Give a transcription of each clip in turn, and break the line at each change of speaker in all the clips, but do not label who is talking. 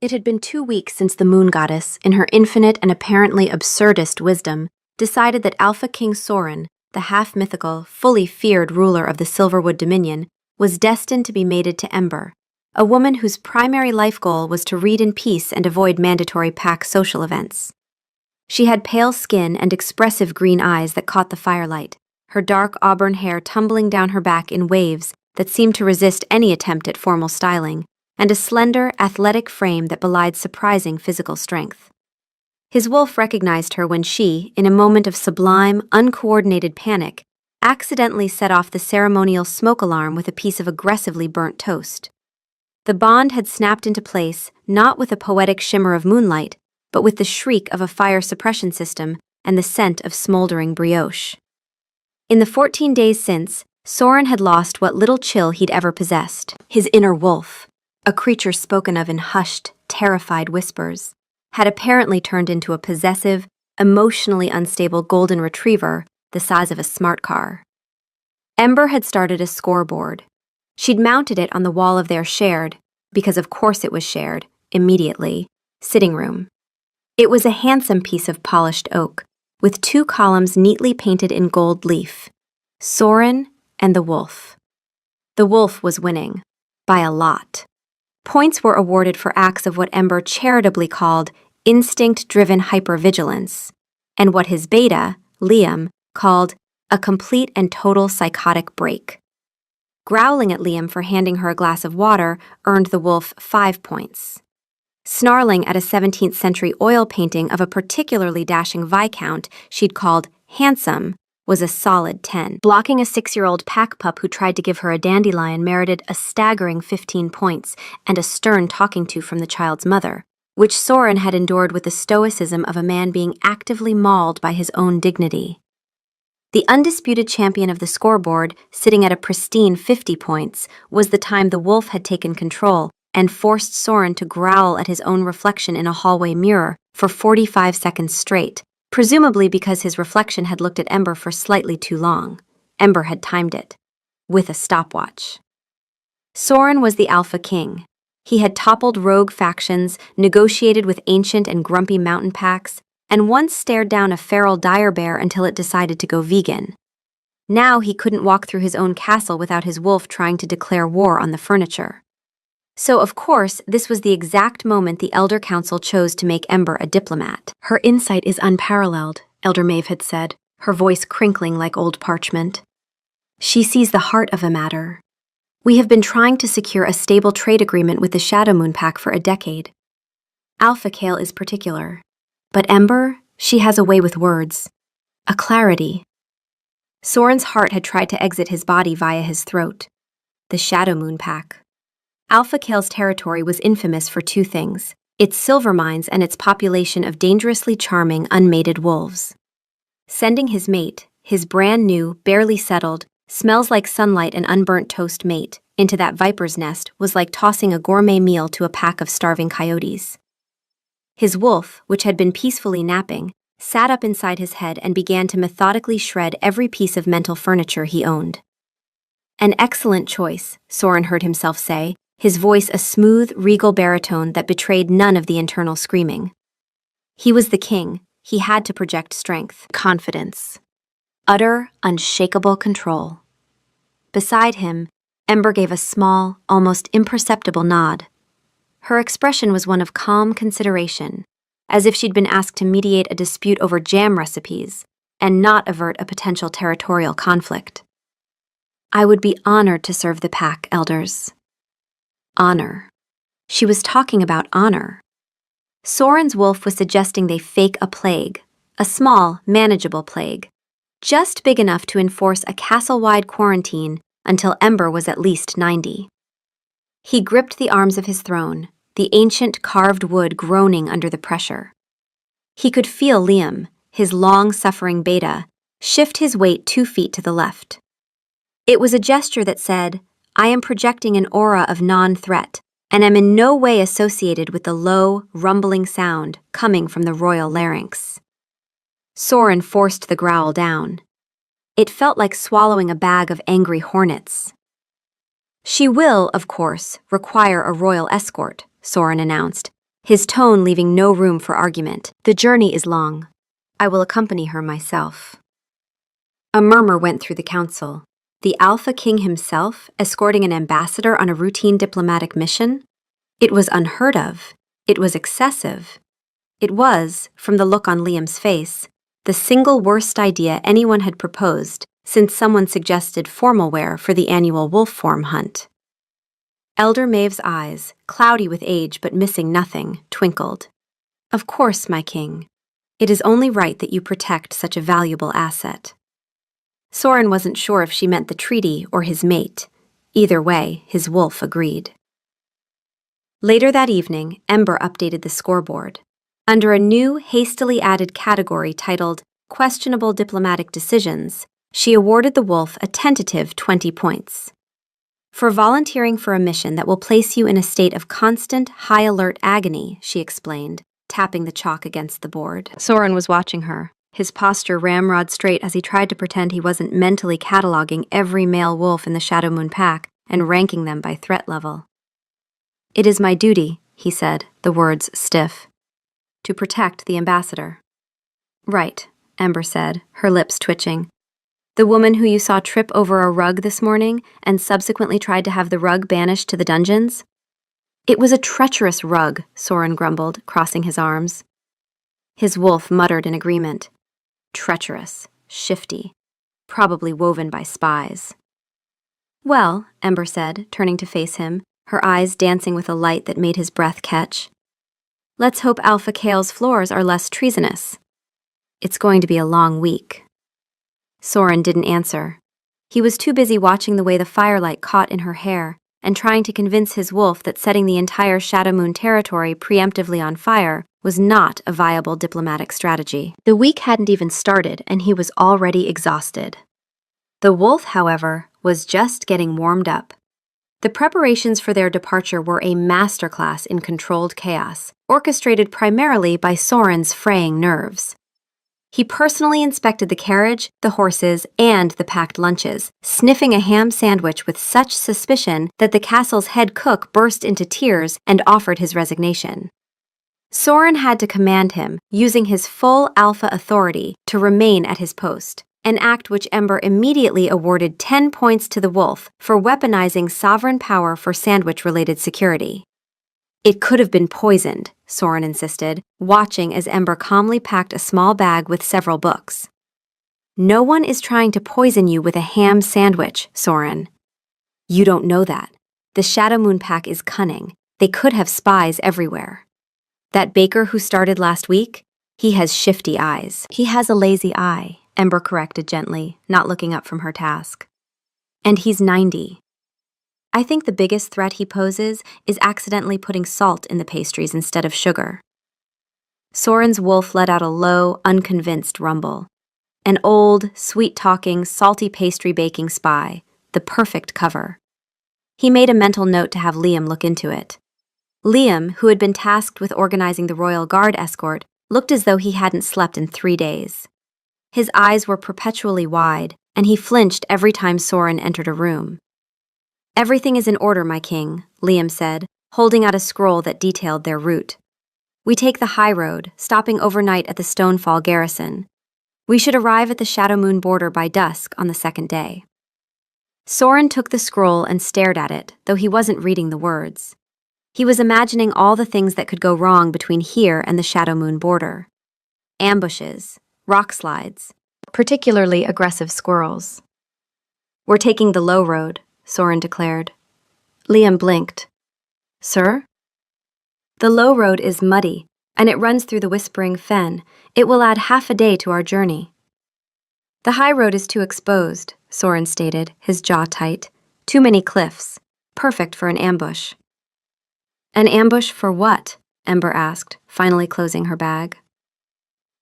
It had been 2 weeks since the moon goddess, in her infinite and apparently absurdist wisdom, decided that Alpha King Soren, the half-mythical, fully feared ruler of the Silverwood Dominion, was destined to be mated to Ember, a woman whose primary life goal was to read in peace and avoid mandatory pack social events. She had pale skin and expressive green eyes that caught the firelight, her dark auburn hair tumbling down her back in waves that seemed to resist any attempt at formal styling, and a slender, athletic frame that belied surprising physical strength. His wolf recognized her when she, in a moment of sublime, uncoordinated panic, accidentally set off the ceremonial smoke alarm with a piece of aggressively burnt toast. The bond had snapped into place, not with a poetic shimmer of moonlight, but with the shriek of a fire suppression system and the scent of smoldering brioche. In the 14 days since, Soren had lost what little chill he'd ever possessed, his inner wolf. A creature spoken of in hushed, terrified whispers, had apparently turned into a possessive, emotionally unstable golden retriever the size of a smart car. Ember had started a scoreboard. She'd mounted it on the wall of their shared, because of course it was shared, immediately, sitting room. It was a handsome piece of polished oak, with 2 columns neatly painted in gold leaf. Soren and the wolf. The wolf was winning, by a lot. Points were awarded for acts of what Ember charitably called instinct-driven hypervigilance, and what his beta, Liam, called a complete and total psychotic break. Growling at Liam for handing her a glass of water earned the wolf 5 points. Snarling at a 17th century oil painting of a particularly dashing viscount she'd called handsome was a solid 10. Blocking a 6-year-old pack pup who tried to give her a dandelion merited a staggering 15 points and a stern talking to from the child's mother, which Soren had endured with the stoicism of a man being actively mauled by his own dignity. The undisputed champion of the scoreboard, sitting at a pristine 50 points, was the time the wolf had taken control and forced Soren to growl at his own reflection in a hallway mirror for 45 seconds straight, presumably because his reflection had looked at Ember for slightly too long. Ember had timed it, with a stopwatch. Soren was the Alpha King. He had toppled rogue factions, negotiated with ancient and grumpy mountain packs, and once stared down a feral dire bear until it decided to go vegan. Now he couldn't walk through his own castle without his wolf trying to declare war on the furniture. So, of course, this was the exact moment the Elder Council chose to make Ember a diplomat. Her insight is unparalleled, Elder Maeve had said, her voice crinkling like old parchment. She sees the heart of a matter. We have been trying to secure a stable trade agreement with the Shadow Moon Pack for a decade. Alpha Kale is particular. But Ember, she has a way with words. A clarity. Soren's heart had tried to exit his body via his throat. The Shadow Moon Pack. Alpha Kale's territory was infamous for 2 things: its silver mines and its population of dangerously charming, unmated wolves. Sending his mate, his brand new, barely settled, smells like sunlight and unburnt toast mate, into that viper's nest was like tossing a gourmet meal to a pack of starving coyotes. His wolf, which had been peacefully napping, sat up inside his head and began to methodically shred every piece of mental furniture he owned. An excellent choice, Soren heard himself say, his voice a smooth, regal baritone that betrayed none of the internal screaming. He was the king. He had to project strength, confidence, utter, unshakable control. Beside him, Ember gave a small, almost imperceptible nod. Her expression was one of calm consideration, as if she'd been asked to mediate a dispute over jam recipes and not avert a potential territorial conflict. I would be honored to serve the pack, elders. Honor. She was talking about honor. Soren's wolf was suggesting they fake a plague, a small, manageable plague, just big enough to enforce a castle-wide quarantine until Ember was at least 90. He gripped the arms of his throne, the ancient carved wood groaning under the pressure. He could feel Liam, his long-suffering beta, shift his weight 2 feet to the left. It was a gesture that said, I am projecting an aura of non-threat, and am in no way associated with the low, rumbling sound coming from the royal larynx. Soren forced the growl down. It felt like swallowing a bag of angry hornets. She will, of course, require a royal escort, Soren announced, his tone leaving no room for argument. "The journey is long. I will accompany her myself." A murmur went through the council. The Alpha King himself escorting an ambassador on a routine diplomatic mission? It was unheard of. It was excessive. It was, from the look on Liam's face, the single worst idea anyone had proposed since someone suggested formal wear for the annual wolf form hunt. Elder Maeve's eyes, cloudy with age but missing nothing, twinkled. "Of course, my king. It is only right that you protect such a valuable asset." Soren wasn't sure if she meant the treaty or his mate. Either way, his wolf agreed. Later that evening, Ember updated the scoreboard. Under a new, hastily added category titled Questionable Diplomatic Decisions, she awarded the wolf a tentative 20 points. "For volunteering for a mission that will place you in a state of constant, high-alert agony," she explained, tapping the chalk against the board. Soren was watching her, his posture ramrod straight as he tried to pretend he wasn't mentally cataloging every male wolf in the Shadow Moon pack and ranking them by threat level. "It is my duty," he said, the words stiff, "to protect the ambassador." "Right," Ember said, her lips twitching. "The woman who you saw trip over a rug this morning and subsequently tried to have the rug banished to the dungeons?" "It was a treacherous rug," Soren grumbled, crossing his arms. His wolf muttered in agreement. Treacherous, shifty, probably woven by spies. "Well," Ember said, turning to face him, her eyes dancing with a light that made his breath catch. "Let's hope Alpha Kale's floors are less treasonous. It's going to be a long week." Soren didn't answer. He was too busy watching the way the firelight caught in her hair and trying to convince his wolf that setting the entire Shadow Moon territory preemptively on fire was not a viable diplomatic strategy. The week hadn't even started, and he was already exhausted. The wolf, however, was just getting warmed up. The preparations for their departure were a masterclass in controlled chaos, orchestrated primarily by Soren's fraying nerves. He personally inspected the carriage, the horses, and the packed lunches, sniffing a ham sandwich with such suspicion that the castle's head cook burst into tears and offered his resignation. Soren had to command him, using his full alpha authority, to remain at his post, an act which Ember immediately awarded 10 points to the wolf for weaponizing sovereign power for sandwich-related security. "It could have been poisoned," Soren insisted, watching as Ember calmly packed a small bag with several books. "No one is trying to poison you with a ham sandwich, Soren. You don't know that. The Shadow Moon pack is cunning. They could have spies everywhere. That baker who started last week? He has shifty eyes." "He has a lazy eye," Ember corrected gently, not looking up from her task. "And he's 90. I think the biggest threat he poses is accidentally putting salt in the pastries instead of sugar." Soren's wolf let out a low, unconvinced rumble. An old, sweet-talking, salty pastry baking spy, the perfect cover. He made a mental note to have Liam look into it. Liam, who had been tasked with organizing the Royal Guard escort, looked as though he hadn't slept in 3 days. His eyes were perpetually wide, and he flinched every time Soren entered a room. "Everything is in order, my king," Liam said, holding out a scroll that detailed their route. "We take the high road, stopping overnight at the Stonefall garrison. We should arrive at the Shadow Moon border by dusk on the second day." Soren took the scroll and stared at it, though he wasn't reading the words. He was imagining all the things that could go wrong between here and the Shadow Moon border. Ambushes, rock slides, particularly aggressive squirrels. "We're taking the low road," Soren declared. Liam blinked. "Sir?" "The low road is muddy, and it runs through the Whispering Fen. It will add half a day to our journey." "The high road is too exposed," Soren stated, his jaw tight. "Too many cliffs. Perfect for an ambush." "An ambush for what?" Ember asked, finally closing her bag.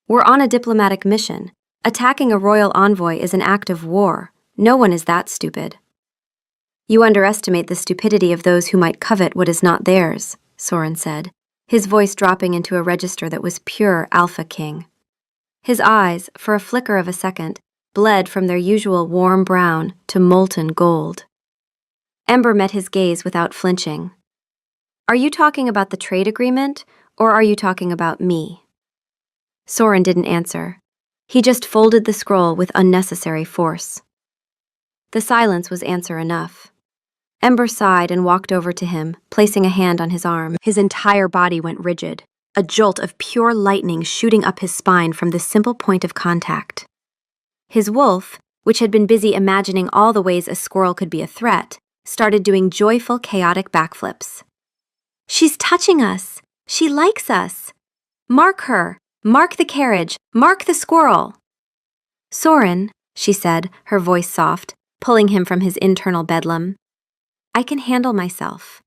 "We're on a diplomatic mission. Attacking a royal envoy is an act of war. No one is that stupid." "You underestimate the stupidity of those who might covet what is not theirs," Soren said, his voice dropping into a register that was pure Alpha King. His eyes, for a flicker of a second, bled from their usual warm brown to molten gold. Ember met his gaze without flinching. "Are you talking about the trade agreement, Or are you talking about me? Soren didn't answer. He just folded the scroll with unnecessary force. The silence was answer enough. Ember sighed and walked over to him, placing a hand on his arm. His entire body went rigid, a jolt of pure lightning shooting up his spine from the simple point of contact. His wolf, which had been busy imagining all the ways a squirrel could be a threat, started doing joyful, chaotic backflips. She's touching us! She likes us! Mark her! Mark the carriage! Mark the squirrel! Soren, she said, her voice soft, pulling him from his internal bedlam. I can handle myself.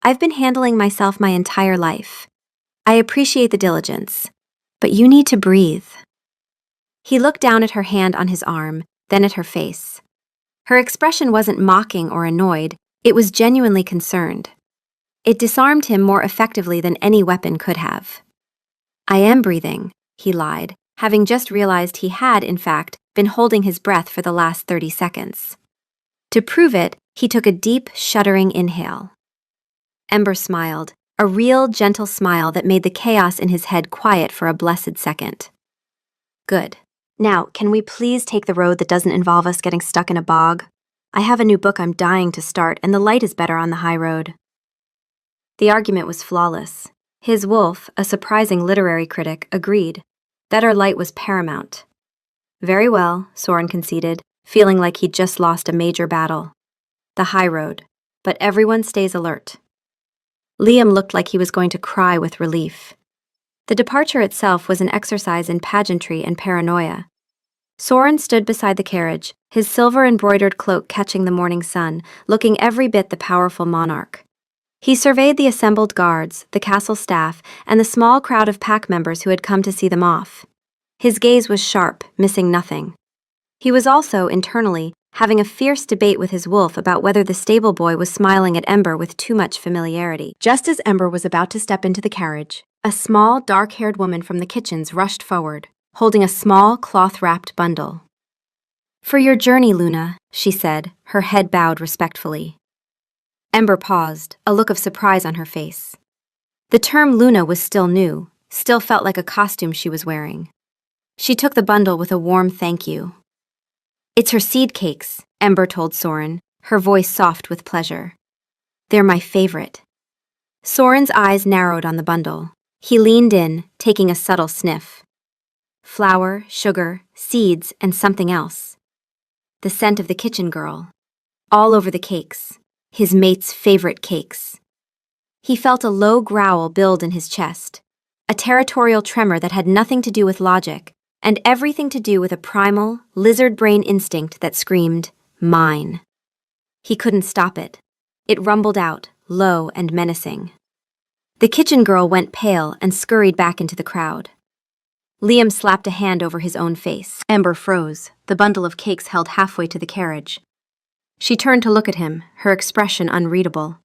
I've been handling myself my entire life. I appreciate the diligence, but you need to breathe. He looked down at her hand on his arm, then at her face. Her expression wasn't mocking or annoyed, it was genuinely concerned. It disarmed him more effectively than any weapon could have. I am breathing, he lied, having just realized he had, in fact, been holding his breath for the last 30 seconds. To prove it, he took a deep, shuddering inhale. Ember smiled, a real, gentle smile that made the chaos in his head quiet for a blessed second. Good. Now, can we please take the road that doesn't involve us getting stuck in a bog? I have a new book I'm dying to start, and the light is better on the high road. The argument was flawless. His wolf, a surprising literary critic, agreed. Better light was paramount. Very well, Soren conceded, feeling like he'd just lost a major battle. The high road, but everyone stays alert. Liam looked like he was going to cry with relief. The departure itself was an exercise in pageantry and paranoia. Soren stood beside the carriage, his silver-embroidered cloak catching the morning sun, looking every bit the powerful monarch. He surveyed the assembled guards, the castle staff, and the small crowd of pack members who had come to see them off. His gaze was sharp, missing nothing. He was also, internally, having a fierce debate with his wolf about whether the stable boy was smiling at Ember with too much familiarity. Just as Ember was about to step into the carriage, a small, dark-haired woman from the kitchens rushed forward, holding a small, cloth-wrapped bundle. For your journey, Luna, she said, her head bowed respectfully. Ember paused, a look of surprise on her face. The term Luna was still new, still felt like a costume she was wearing. She took the bundle with a warm thank you. It's her seed cakes, Ember told Soren, her voice soft with pleasure. They're my favorite. Soren's eyes narrowed on the bundle. He leaned in, taking a subtle sniff. Flour, sugar, seeds, and something else. The scent of the kitchen girl. All over the cakes. His mate's favorite cakes. He felt a low growl build in his chest, a territorial tremor that had nothing to do with logic, and everything to do with a primal, lizard-brain instinct that screamed, mine. He couldn't stop it. It rumbled out, low and menacing. The kitchen girl went pale and scurried back into the crowd. Liam slapped a hand over his own face. Ember froze, the bundle of cakes held halfway to the carriage. She turned to look at him, her expression unreadable.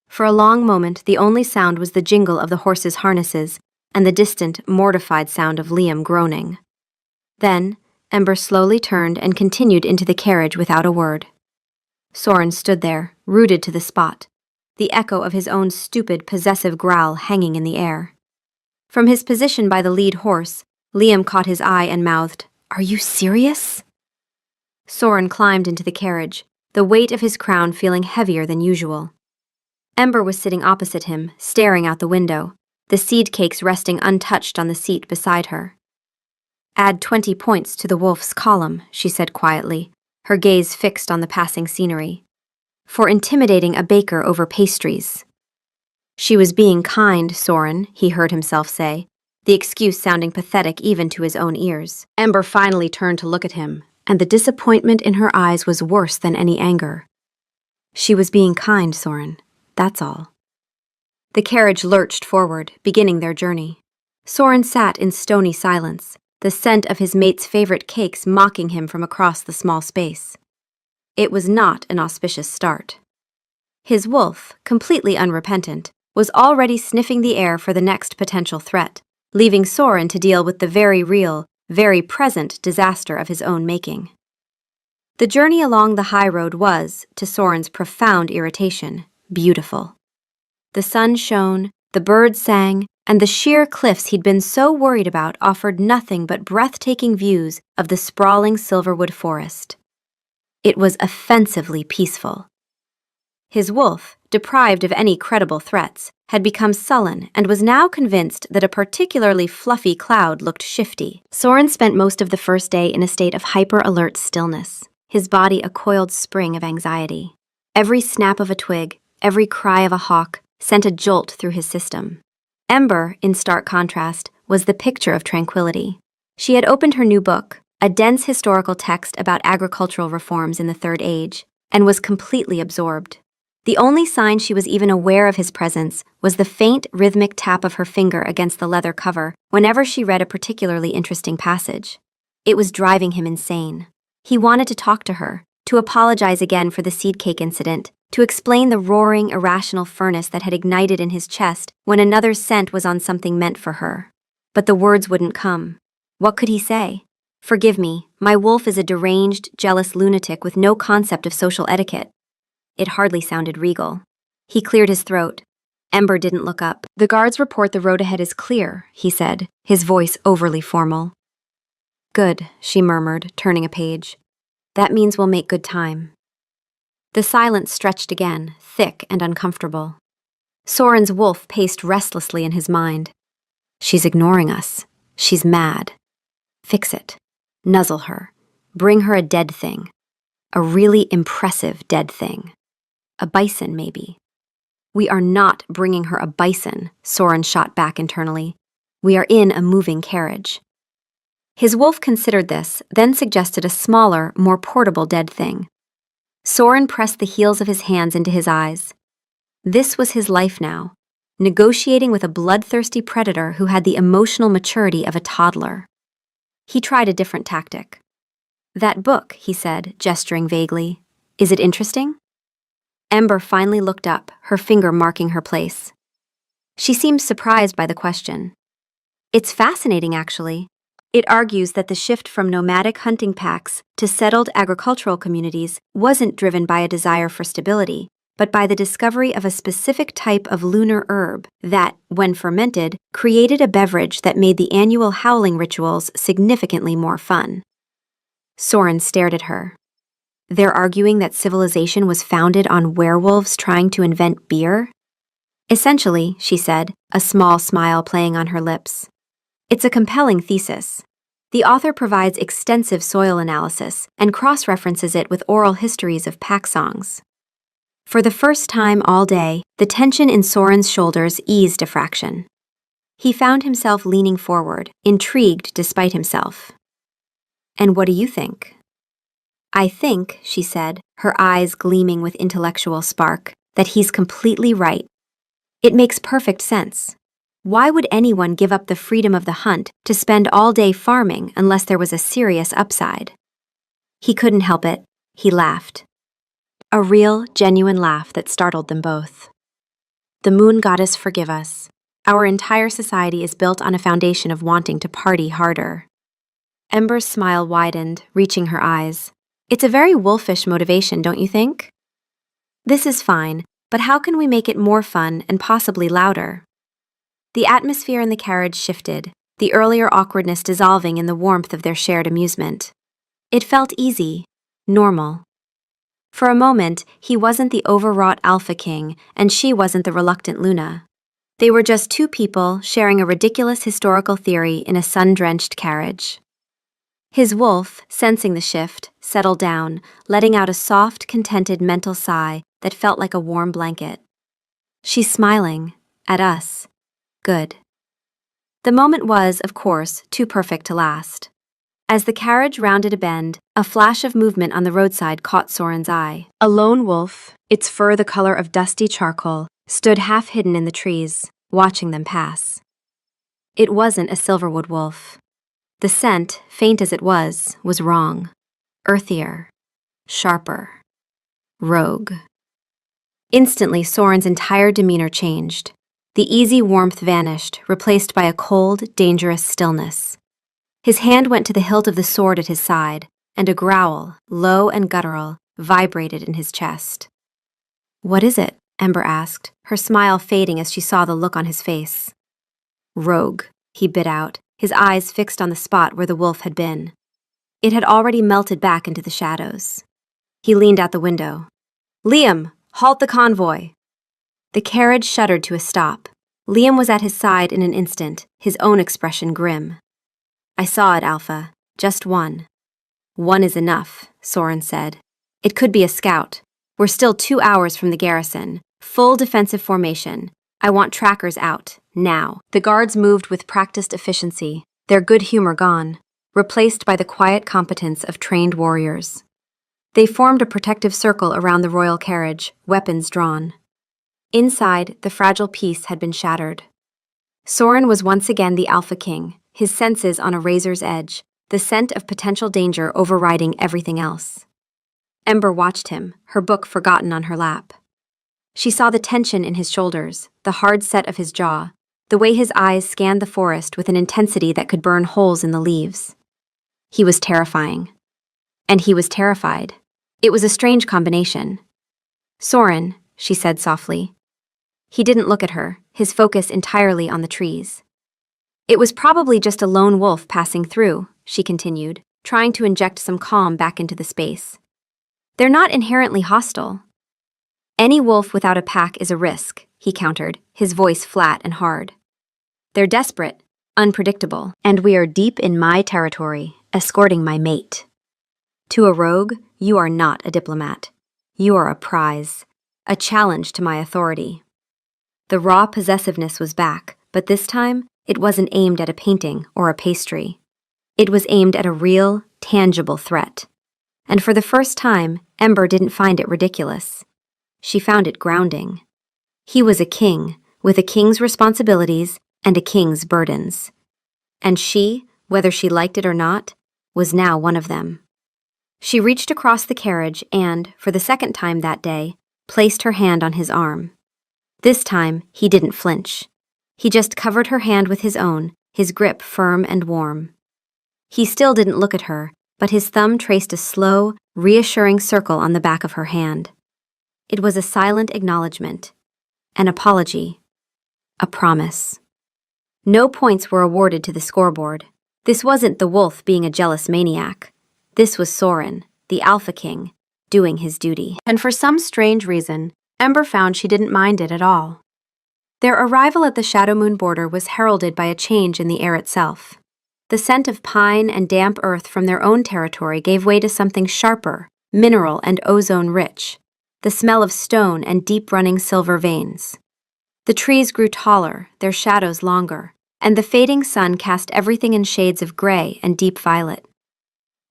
For a long moment, the only sound was the jingle of the horses' harnesses and the distant, mortified sound of Liam groaning. Then, Ember slowly turned and continued into the carriage without a word. Soren stood there, rooted to the spot, the echo of his own stupid, possessive growl hanging in the air. From his position by the lead horse, Liam caught his eye and mouthed, "Are you serious?" Soren climbed into the carriage, the weight of his crown feeling heavier than usual. Ember was sitting opposite him, staring out the window, the seed cakes resting untouched on the seat beside her. Add 20 points to the wolf's column, she said quietly, her gaze fixed on the passing scenery. For intimidating a baker over pastries. She was being kind, Soren, he heard himself say, the excuse sounding pathetic even to his own ears. Ember finally turned to look at him, and the disappointment in her eyes was worse than any anger. She was being kind, Soren, that's all. The carriage lurched forward, beginning their journey. Soren sat in stony silence, the scent of his mate's favorite cakes mocking him from across the small space. It was not an auspicious start. His wolf, completely unrepentant, was already sniffing the air for the next potential threat, leaving Soren to deal with the very real, very present disaster of his own making. The journey along the high road was, to Soren's profound irritation, beautiful. The sun shone, the birds sang, and the sheer cliffs he'd been so worried about offered nothing but breathtaking views of the sprawling Silverwood forest. It was offensively peaceful. His wolf, deprived of any credible threats, had become sullen and was now convinced that a particularly fluffy cloud looked shifty. Soren spent most of the first day in a state of hyper-alert stillness, his body a coiled spring of anxiety. Every snap of a twig, every cry of a hawk, sent a jolt through his system. Ember, in stark contrast, was the picture of tranquility. She had opened her new book, a dense historical text about agricultural reforms in the Third Age, and was completely absorbed. The only sign she was even aware of his presence was the faint, rhythmic tap of her finger against the leather cover whenever she read a particularly interesting passage. It was driving him insane. He wanted to talk to her, to apologize again for the seed cake incident, to explain the roaring, irrational furnace that had ignited in his chest when another's scent was on something meant for her. But the words wouldn't come. What could he say? "Forgive me, my wolf is a deranged, jealous lunatic with no concept of social etiquette." It hardly sounded regal. He cleared his throat. Ember didn't look up. "The guards report the road ahead is clear," he said, his voice overly formal. "Good," she murmured, turning a page. "That means we'll make good time." The silence stretched again, thick and uncomfortable. Soren's wolf paced restlessly in his mind. "She's ignoring us. She's mad. Fix it. Nuzzle her. Bring her a dead thing. A really impressive dead thing. A bison, maybe." "We are not bringing her a bison," Soren shot back internally. "We are in a moving carriage." His wolf considered this, then suggested a smaller, more portable dead thing. Soren pressed the heels of his hands into his eyes. This was his life now, negotiating with a bloodthirsty predator who had the emotional maturity of a toddler. He tried a different tactic. "That book," he said, gesturing vaguely. "Is it interesting?" Ember finally looked up, her finger marking her place. She seemed surprised by the question. "It's fascinating, actually. It argues that the shift from nomadic hunting packs to settled agricultural communities wasn't driven by a desire for stability, but by the discovery of a specific type of lunar herb that, when fermented, created a beverage that made the annual howling rituals significantly more fun." Soren stared at her. "They're arguing that civilization was founded on werewolves trying to invent beer?" "Essentially," she said, a small smile playing on her lips. "It's a compelling thesis. The author provides extensive soil analysis and cross-references it with oral histories of pack songs." For the first time all day, the tension in Soren's shoulders eased a fraction. He found himself leaning forward, intrigued despite himself. "And what do you think?" "I think," she said, her eyes gleaming with intellectual spark, "that he's completely right. It makes perfect sense. Why would anyone give up the freedom of the hunt to spend all day farming unless there was a serious upside?" He couldn't help it. He laughed. A real, genuine laugh that startled them both. "The moon goddess forgive us. Our entire society is built on a foundation of wanting to party harder." Ember's smile widened, reaching her eyes. "It's a very wolfish motivation, don't you think?" "This is fine, but how can we make it more fun and possibly louder?" The atmosphere in the carriage shifted, the earlier awkwardness dissolving in the warmth of their shared amusement. It felt easy, normal. For a moment, he wasn't the overwrought Alpha King, and she wasn't the reluctant Luna. They were just two people sharing a ridiculous historical theory in a sun-drenched carriage. His wolf, sensing the shift, settled down, letting out a soft, contented mental sigh that felt like a warm blanket. "She's smiling. At us. Good." The moment was, of course, too perfect to last. As the carriage rounded a bend, a flash of movement on the roadside caught Soren's eye. A lone wolf, its fur the color of dusty charcoal, stood half hidden in the trees, watching them pass. It wasn't a Silverwood wolf. The scent, faint as it was wrong. Earthier. Sharper. Rogue. Instantly, Soren's entire demeanor changed. The easy warmth vanished, replaced by a cold, dangerous stillness. His hand went to the hilt of the sword at his side, and a growl, low and guttural, vibrated in his chest. "What is it?" Ember asked, her smile fading as she saw the look on his face. Rogue, he bit out, his eyes fixed on the spot where the wolf had been. It had already melted back into the shadows. He leaned out the window. Liam, halt the convoy! The carriage shuddered to a stop. Liam was at his side in an instant, his own expression grim. I saw it, Alpha. Just one. One is enough, Soren said. It could be a scout. We're still 2 hours from the garrison. Full defensive formation. I want trackers out, now. The guards moved with practiced efficiency, their good humor gone, replaced by the quiet competence of trained warriors. They formed a protective circle around the royal carriage, weapons drawn. Inside, the fragile peace had been shattered. Soren was once again the Alpha King, his senses on a razor's edge, the scent of potential danger overriding everything else. Ember watched him, her book forgotten on her lap. She saw the tension in his shoulders, the hard set of his jaw, the way his eyes scanned the forest with an intensity that could burn holes in the leaves. He was terrifying. And he was terrified. It was a strange combination. Soren, she said softly. He didn't look at her, his focus entirely on the trees. It was probably just a lone wolf passing through, she continued, trying to inject some calm back into the space. They're not inherently hostile. Any wolf without a pack is a risk, he countered, his voice flat and hard. They're desperate, unpredictable, and we are deep in my territory, escorting my mate. To a rogue, you are not a diplomat. You are a prize, a challenge to my authority. The raw possessiveness was back, but this time, it wasn't aimed at a painting or a pastry. It was aimed at a real, tangible threat. And for the first time, Ember didn't find it ridiculous. She found it grounding. He was a king, with a king's responsibilities and a king's burdens. And she, whether she liked it or not, was now one of them. She reached across the carriage and, for the second time that day, placed her hand on his arm. This time, he didn't flinch. He just covered her hand with his own, his grip firm and warm. He still didn't look at her, but his thumb traced a slow, reassuring circle on the back of her hand. It was a silent acknowledgement, an apology, a promise. No points were awarded to the scoreboard. This wasn't the wolf being a jealous maniac. This was Soren, the Alpha King, doing his duty. And for some strange reason, Ember found she didn't mind it at all. Their arrival at the Shadow Moon border was heralded by a change in the air itself. The scent of pine and damp earth from their own territory gave way to something sharper, mineral and ozone-rich, the smell of stone and deep-running silver veins. The trees grew taller, their shadows longer, and the fading sun cast everything in shades of gray and deep violet.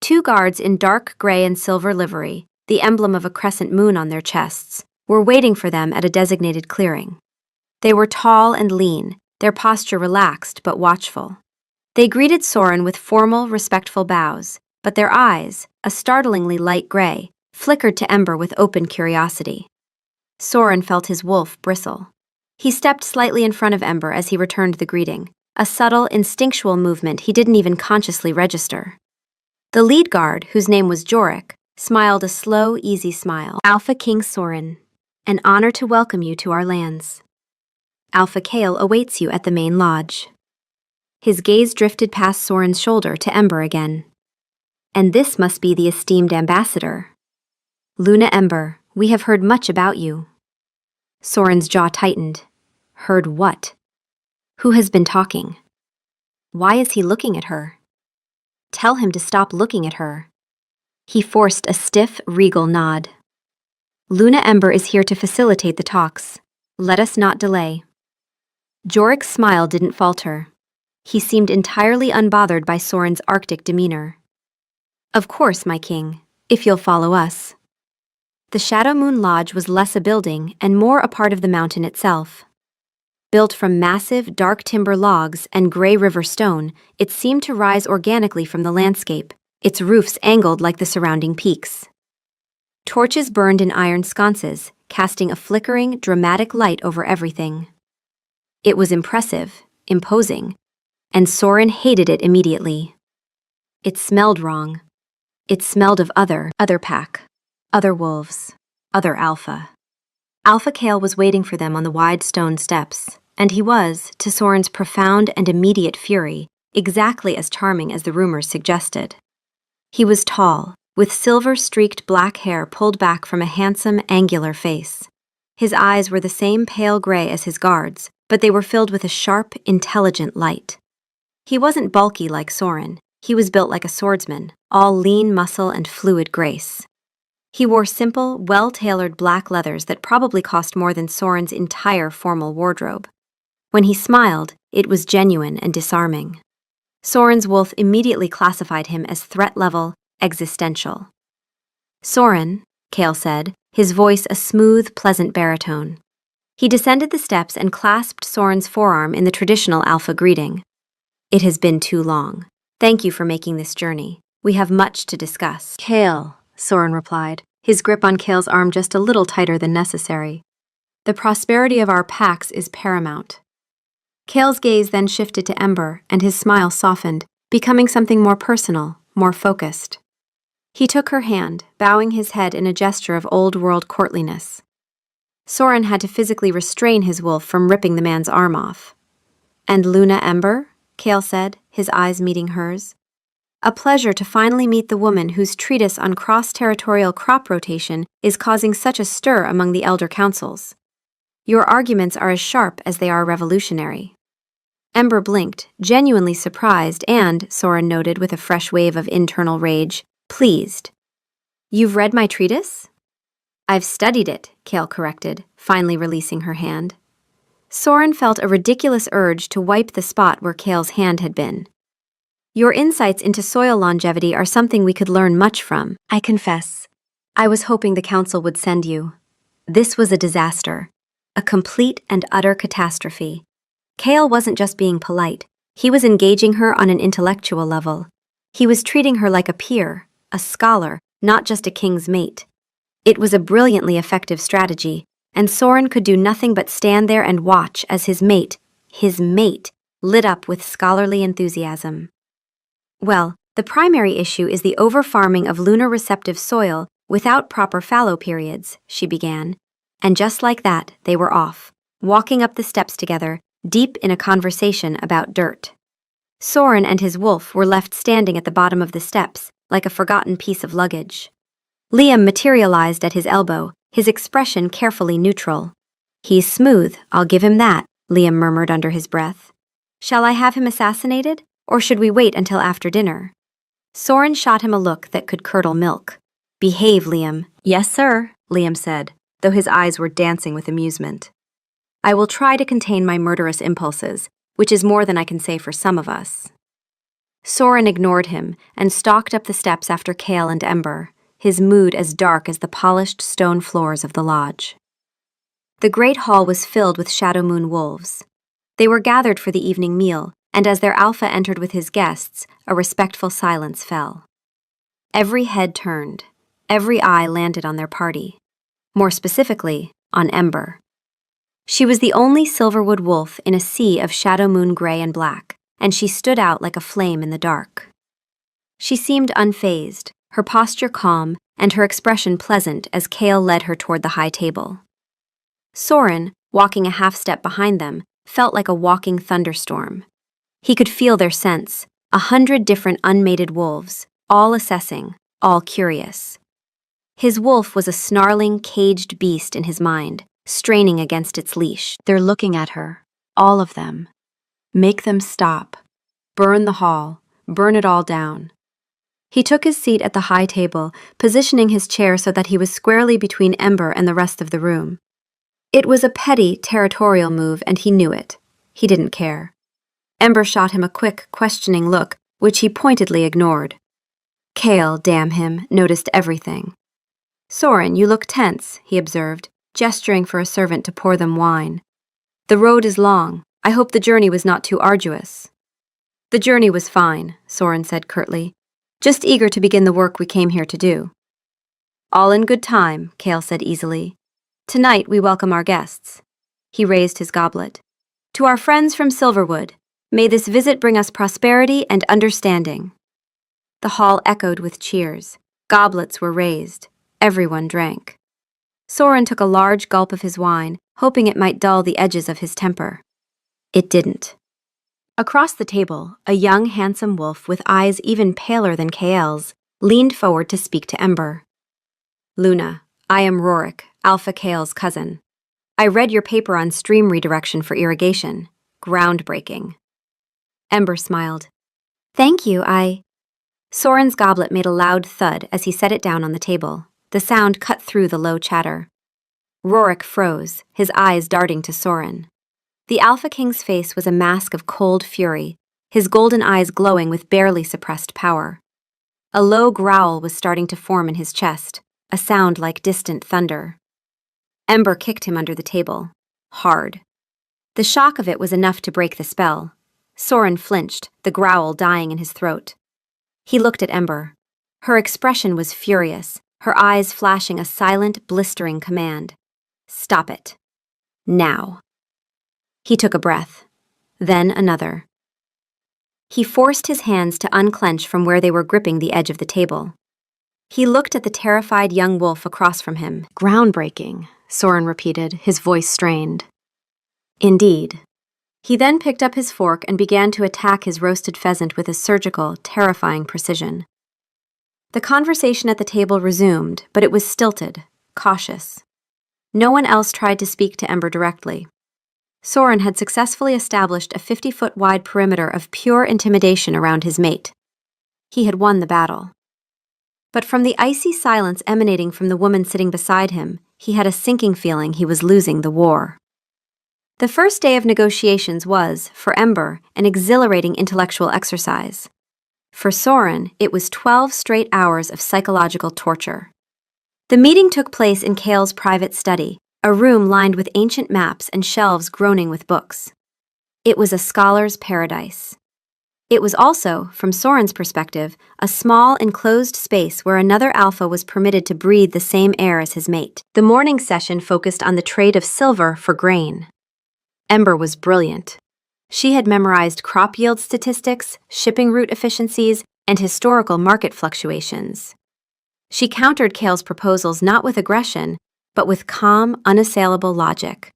2 guards in dark gray and silver livery, the emblem of a crescent moon on their chests, were waiting for them at a designated clearing. They were tall and lean, their posture relaxed but watchful. They greeted Soren with formal, respectful bows, but their eyes, a startlingly light gray, flickered to Ember with open curiosity. Soren felt his wolf bristle. He stepped slightly in front of Ember as he returned the greeting, a subtle, instinctual movement he didn't even consciously register. The lead guard, whose name was Jorik, smiled a slow, easy smile. Alpha King Soren, an honor to welcome you to our lands. Alpha Kale awaits you at the main lodge. His gaze drifted past Soren's shoulder to Ember again. And this must be the esteemed ambassador. Luna Ember, we have heard much about you. Soren's jaw tightened. Heard what? Who has been talking? Why is he looking at her? Tell him to stop looking at her. He forced a stiff, regal nod. Luna Ember is here to facilitate the talks. Let us not delay. Jorik's smile didn't falter. He seemed entirely unbothered by Soren's arctic demeanor. Of course, my king, if you'll follow us. The Shadow Moon Lodge was less a building and more a part of the mountain itself. Built from massive, dark timber logs and gray river stone, it seemed to rise organically from the landscape, its roofs angled like the surrounding peaks. Torches burned in iron sconces, casting a flickering, dramatic light over everything. It was impressive, imposing, and Soren hated it immediately. It smelled wrong. It smelled of other pack, other wolves, other alpha. Alpha Kale was waiting for them on the wide stone steps, And he was, to Soren's profound and immediate fury, exactly as charming as the rumors suggested. He was tall, with silver-streaked black hair pulled back from a handsome, angular face. His eyes were the same pale gray as his guards, but they were filled with a sharp, intelligent light. He wasn't bulky like Soren. He was built like a swordsman, all lean muscle and fluid grace. He wore simple, well-tailored black leathers that probably cost more than Soren's entire formal wardrobe. When he smiled, it was genuine and disarming. Soren's wolf immediately classified him as threat level, existential. Soren, Kale said, his voice a smooth, pleasant baritone. He descended the steps and clasped Soren's forearm in the traditional alpha greeting. It has been too long. Thank you for making this journey. We have much to discuss. Kale, Soren replied, his grip on Kale's arm just a little tighter than necessary. The prosperity of our packs is paramount. Kale's gaze then shifted to Ember, and his smile softened, becoming something more personal, more focused. He took her hand, bowing his head in a gesture of old-world courtliness. Soren had to physically restrain his wolf from ripping the man's arm off. And Luna Ember? Kale said, his eyes meeting hers. A pleasure to finally meet the woman whose treatise on cross-territorial crop rotation is causing such a stir among the elder councils. Your arguments are as sharp as they are revolutionary. Ember blinked, genuinely surprised and, Soren noted with a fresh wave of internal rage, pleased. You've read my treatise? I've studied it, Kale corrected, finally releasing her hand. Soren felt a ridiculous urge to wipe the spot where Kale's hand had been. Your insights into soil longevity are something we could learn much from, I confess. I was hoping the council would send you. This was a disaster. A complete and utter catastrophe. Kale wasn't just being polite. He was engaging her on an intellectual level. He was treating her like a peer, a scholar, not just a king's mate. It was a brilliantly effective strategy, and Soren could do nothing but stand there and watch as his mate, lit up with scholarly enthusiasm. Well, the primary issue is the over-farming of lunar-receptive soil without proper fallow periods, she began. And just like that, they were off, walking up the steps together, deep in a conversation about dirt. Soren and his wolf were left standing at the bottom of the steps, like a forgotten piece of luggage. Liam materialized at his elbow, his expression carefully neutral. He's smooth, I'll give him that, Liam murmured under his breath. Shall I have him assassinated, or should we wait until after dinner? Soren shot him a look that could curdle milk. Behave, Liam. Yes, sir, Liam said, though his eyes were dancing with amusement. I will try to contain my murderous impulses, which is more than I can say for some of us. Soren ignored him and stalked up the steps after Kale and Ember, his mood as dark as the polished stone floors of the lodge. The great hall was filled with Shadow Moon wolves. They were gathered for the evening meal, and as their alpha entered with his guests, a respectful silence fell. Every head turned, every eye landed on their party. More specifically, on Ember. She was the only Silverwood wolf in a sea of Shadow Moon gray and black, and she stood out like a flame in the dark. She seemed unfazed, her posture calm, and her expression pleasant as Kale led her toward the high table. Soren, walking a half-step behind them, felt like a walking thunderstorm. He could feel their scents, 100 different unmated wolves, all assessing, all curious. His wolf was a snarling, caged beast in his mind, straining against its leash. They're looking at her, all of them. Make them stop. Burn the hall. Burn it all down. He took his seat at the high table, positioning his chair so that he was squarely between Ember and the rest of the room. It was a petty, territorial move, and he knew it. He didn't care. Ember shot him a quick, questioning look, which he pointedly ignored. Kale, damn him, noticed everything. Soren, you look tense, he observed, gesturing for a servant to pour them wine. The road is long. I hope the journey was not too arduous. The journey was fine, Soren said curtly. Just eager to begin the work we came here to do. All in good time, Kale said easily. Tonight we welcome our guests. He raised his goblet. To our friends from Silverwood, may this visit bring us prosperity and understanding. The hall echoed with cheers. Goblets were raised. Everyone drank. Soren took a large gulp of his wine, hoping it might dull the edges of his temper. It didn't. Across the table, a young, handsome wolf with eyes even paler than Kael's leaned forward to speak to Ember. Luna, I am Rorik, Alpha Kael's cousin. I read your paper on stream redirection for irrigation. Groundbreaking. Ember smiled. Thank you, Soren's goblet made a loud thud as he set it down on the table. The sound cut through the low chatter. Rorik froze, his eyes darting to Soren. The Alpha King's face was a mask of cold fury, his golden eyes glowing with barely suppressed power. A low growl was starting to form in his chest, a sound like distant thunder. Ember kicked him under the table. Hard. The shock of it was enough to break the spell. Soren flinched, the growl dying in his throat. He looked at Ember. Her expression was furious, her eyes flashing a silent, blistering command. Stop it. Now. He took a breath, then another. He forced his hands to unclench from where they were gripping the edge of the table. He looked at the terrified young wolf across from him. Groundbreaking, Soren repeated, his voice strained. Indeed. He then picked up his fork and began to attack his roasted pheasant with a surgical, terrifying precision. The conversation at the table resumed, but it was stilted, cautious. No one else tried to speak to Ember directly. Soren had successfully established a 50-foot wide perimeter of pure intimidation around his mate. He had won the battle. But from the icy silence emanating from the woman sitting beside him, he had a sinking feeling he was losing the war. The first day of negotiations was, for Ember, an exhilarating intellectual exercise. For Soren, it was 12 straight hours of psychological torture. The meeting took place in Kael's private study, a room lined with ancient maps and shelves groaning with books. It was a scholar's paradise. It was also, from Soren's perspective, a small, enclosed space where another alpha was permitted to breathe the same air as his mate. The morning session focused on the trade of silver for grain. Ember was brilliant. She had memorized crop yield statistics, shipping route efficiencies, and historical market fluctuations. She countered Kael's proposals not with aggression, but with calm, unassailable logic.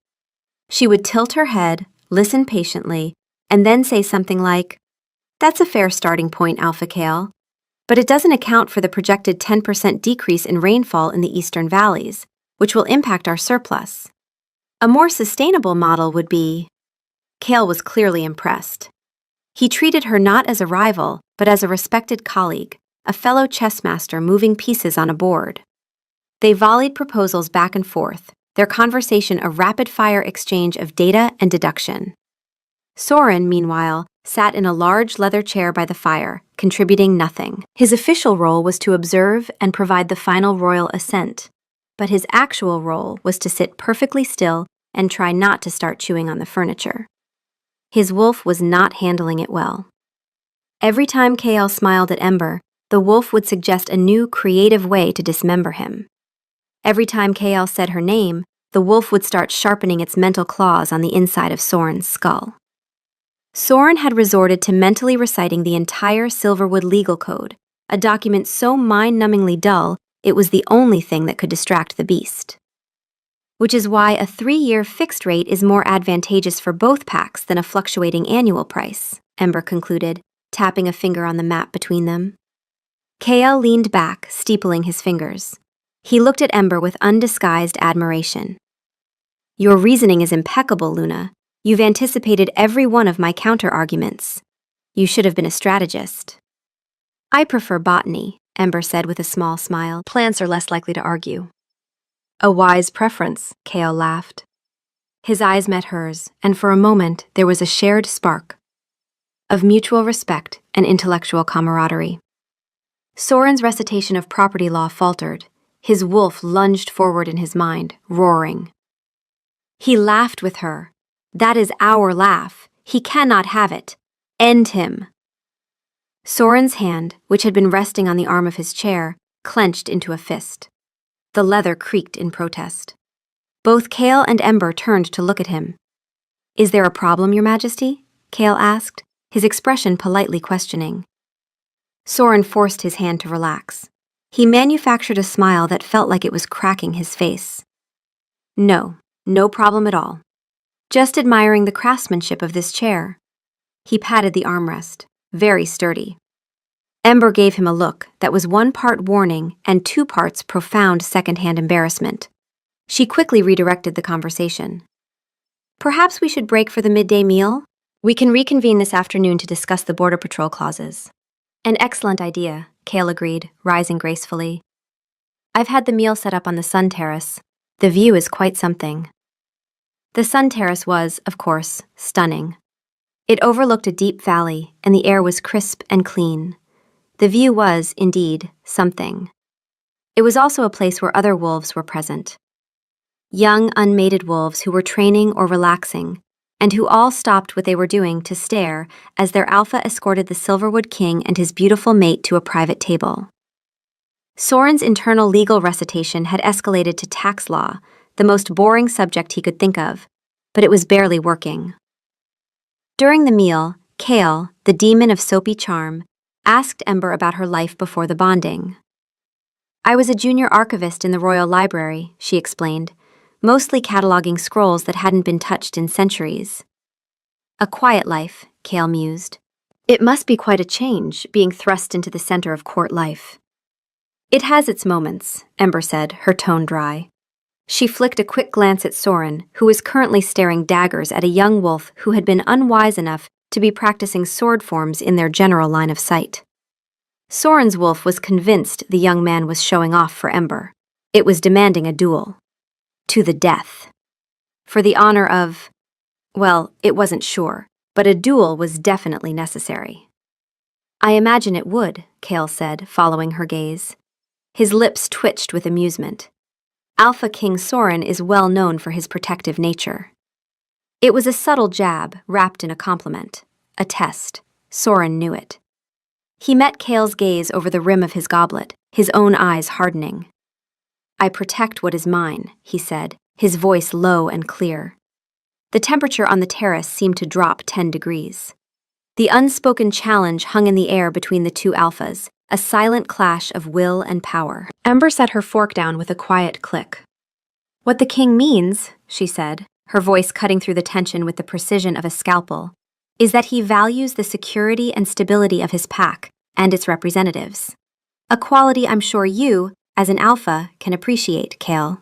She would tilt her head, listen patiently, and then say something like, "That's a fair starting point, Alpha Kael, but it doesn't account for the projected 10% decrease in rainfall in the eastern valleys, which will impact our surplus. A more sustainable model would be..." Kael was clearly impressed. He treated her not as a rival, but as a respected colleague, a fellow chess master moving pieces on a board. They volleyed proposals back and forth, their conversation a rapid-fire exchange of data and deduction. Soren, meanwhile, sat in a large leather chair by the fire, contributing nothing. His official role was to observe and provide the final royal assent, but his actual role was to sit perfectly still and try not to start chewing on the furniture. His wolf was not handling it well. Every time Kael smiled at Ember, the wolf would suggest a new, creative way to dismember him. Every time Kael said her name, the wolf would start sharpening its mental claws on the inside of Soren's skull. Soren had resorted to mentally reciting the entire Silverwood legal code, a document so mind-numbingly dull it was the only thing that could distract the beast. Which is why a 3-year fixed rate is more advantageous for both packs than a fluctuating annual price, Ember concluded, tapping a finger on the map between them. Kael leaned back, steepling his fingers. He looked at Ember with undisguised admiration. Your reasoning is impeccable, Luna. You've anticipated every one of my counter-arguments. You should have been a strategist. I prefer botany, Ember said with a small smile. Plants are less likely to argue. A wise preference, Kael laughed. His eyes met hers, and for a moment there was a shared spark of mutual respect and intellectual camaraderie. Soren's recitation of property law faltered. His wolf lunged forward in his mind, roaring. He laughed with her. That is our laugh. He cannot have it. End him. Soren's hand, which had been resting on the arm of his chair, clenched into a fist. The leather creaked in protest. Both Kael and Ember turned to look at him. Is there a problem, Your Majesty? Kael asked, his expression politely questioning. Soren forced his hand to relax. He manufactured a smile that felt like it was cracking his face. No problem at all. just admiring the craftsmanship of this chair. He patted the armrest, very sturdy. Ember gave him a look that was 1 part warning and 2 parts profound second-hand embarrassment. She quickly redirected the conversation. Perhaps we should break for the midday meal? We can reconvene this afternoon to discuss the Border Patrol clauses. An excellent idea, Kale agreed, rising gracefully. I've had the meal set up on the sun terrace. The view is quite something. The sun terrace was, of course, stunning. It overlooked a deep valley, and the air was crisp and clean. The view was, indeed, something. It was also a place where other wolves were present. Young, unmated wolves who were training or relaxing, and who all stopped what they were doing to stare as their alpha escorted the Silverwood King and his beautiful mate to a private table. Soren's internal legal recitation had escalated to tax law, the most boring subject he could think of, but it was barely working. During the meal, Kale, the demon of soapy charm, asked Ember about her life before the bonding. I was a junior archivist in the Royal Library, she explained, mostly cataloging scrolls that hadn't been touched in centuries. A quiet life, Kale mused. It must be quite a change, being thrust into the center of court life. It has its moments, Ember said, her tone dry. She flicked a quick glance at Soren, who was currently staring daggers at a young wolf who had been unwise enough to be practicing sword forms in their general line of sight. Soren's wolf was convinced the young man was showing off for Ember. It was demanding a duel. To the death. For the honor of, well, it wasn't sure, but a duel was definitely necessary. I imagine it would, Kale said, following her gaze. His lips twitched with amusement. Alpha King Soren is well known for his protective nature. It was a subtle jab wrapped in a compliment, a test. Soren knew it. He met Kale's gaze over the rim of his goblet, his own eyes hardening. I protect what is mine, he said, his voice low and clear. The temperature on the terrace seemed to drop 10 degrees. The unspoken challenge hung in the air between the two alphas, a silent clash of will and power. Ember set her fork down with a quiet click. What the king means, she said, her voice cutting through the tension with the precision of a scalpel, is that he values the security and stability of his pack and its representatives. A quality I'm sure you, as an alpha, can appreciate, Kale.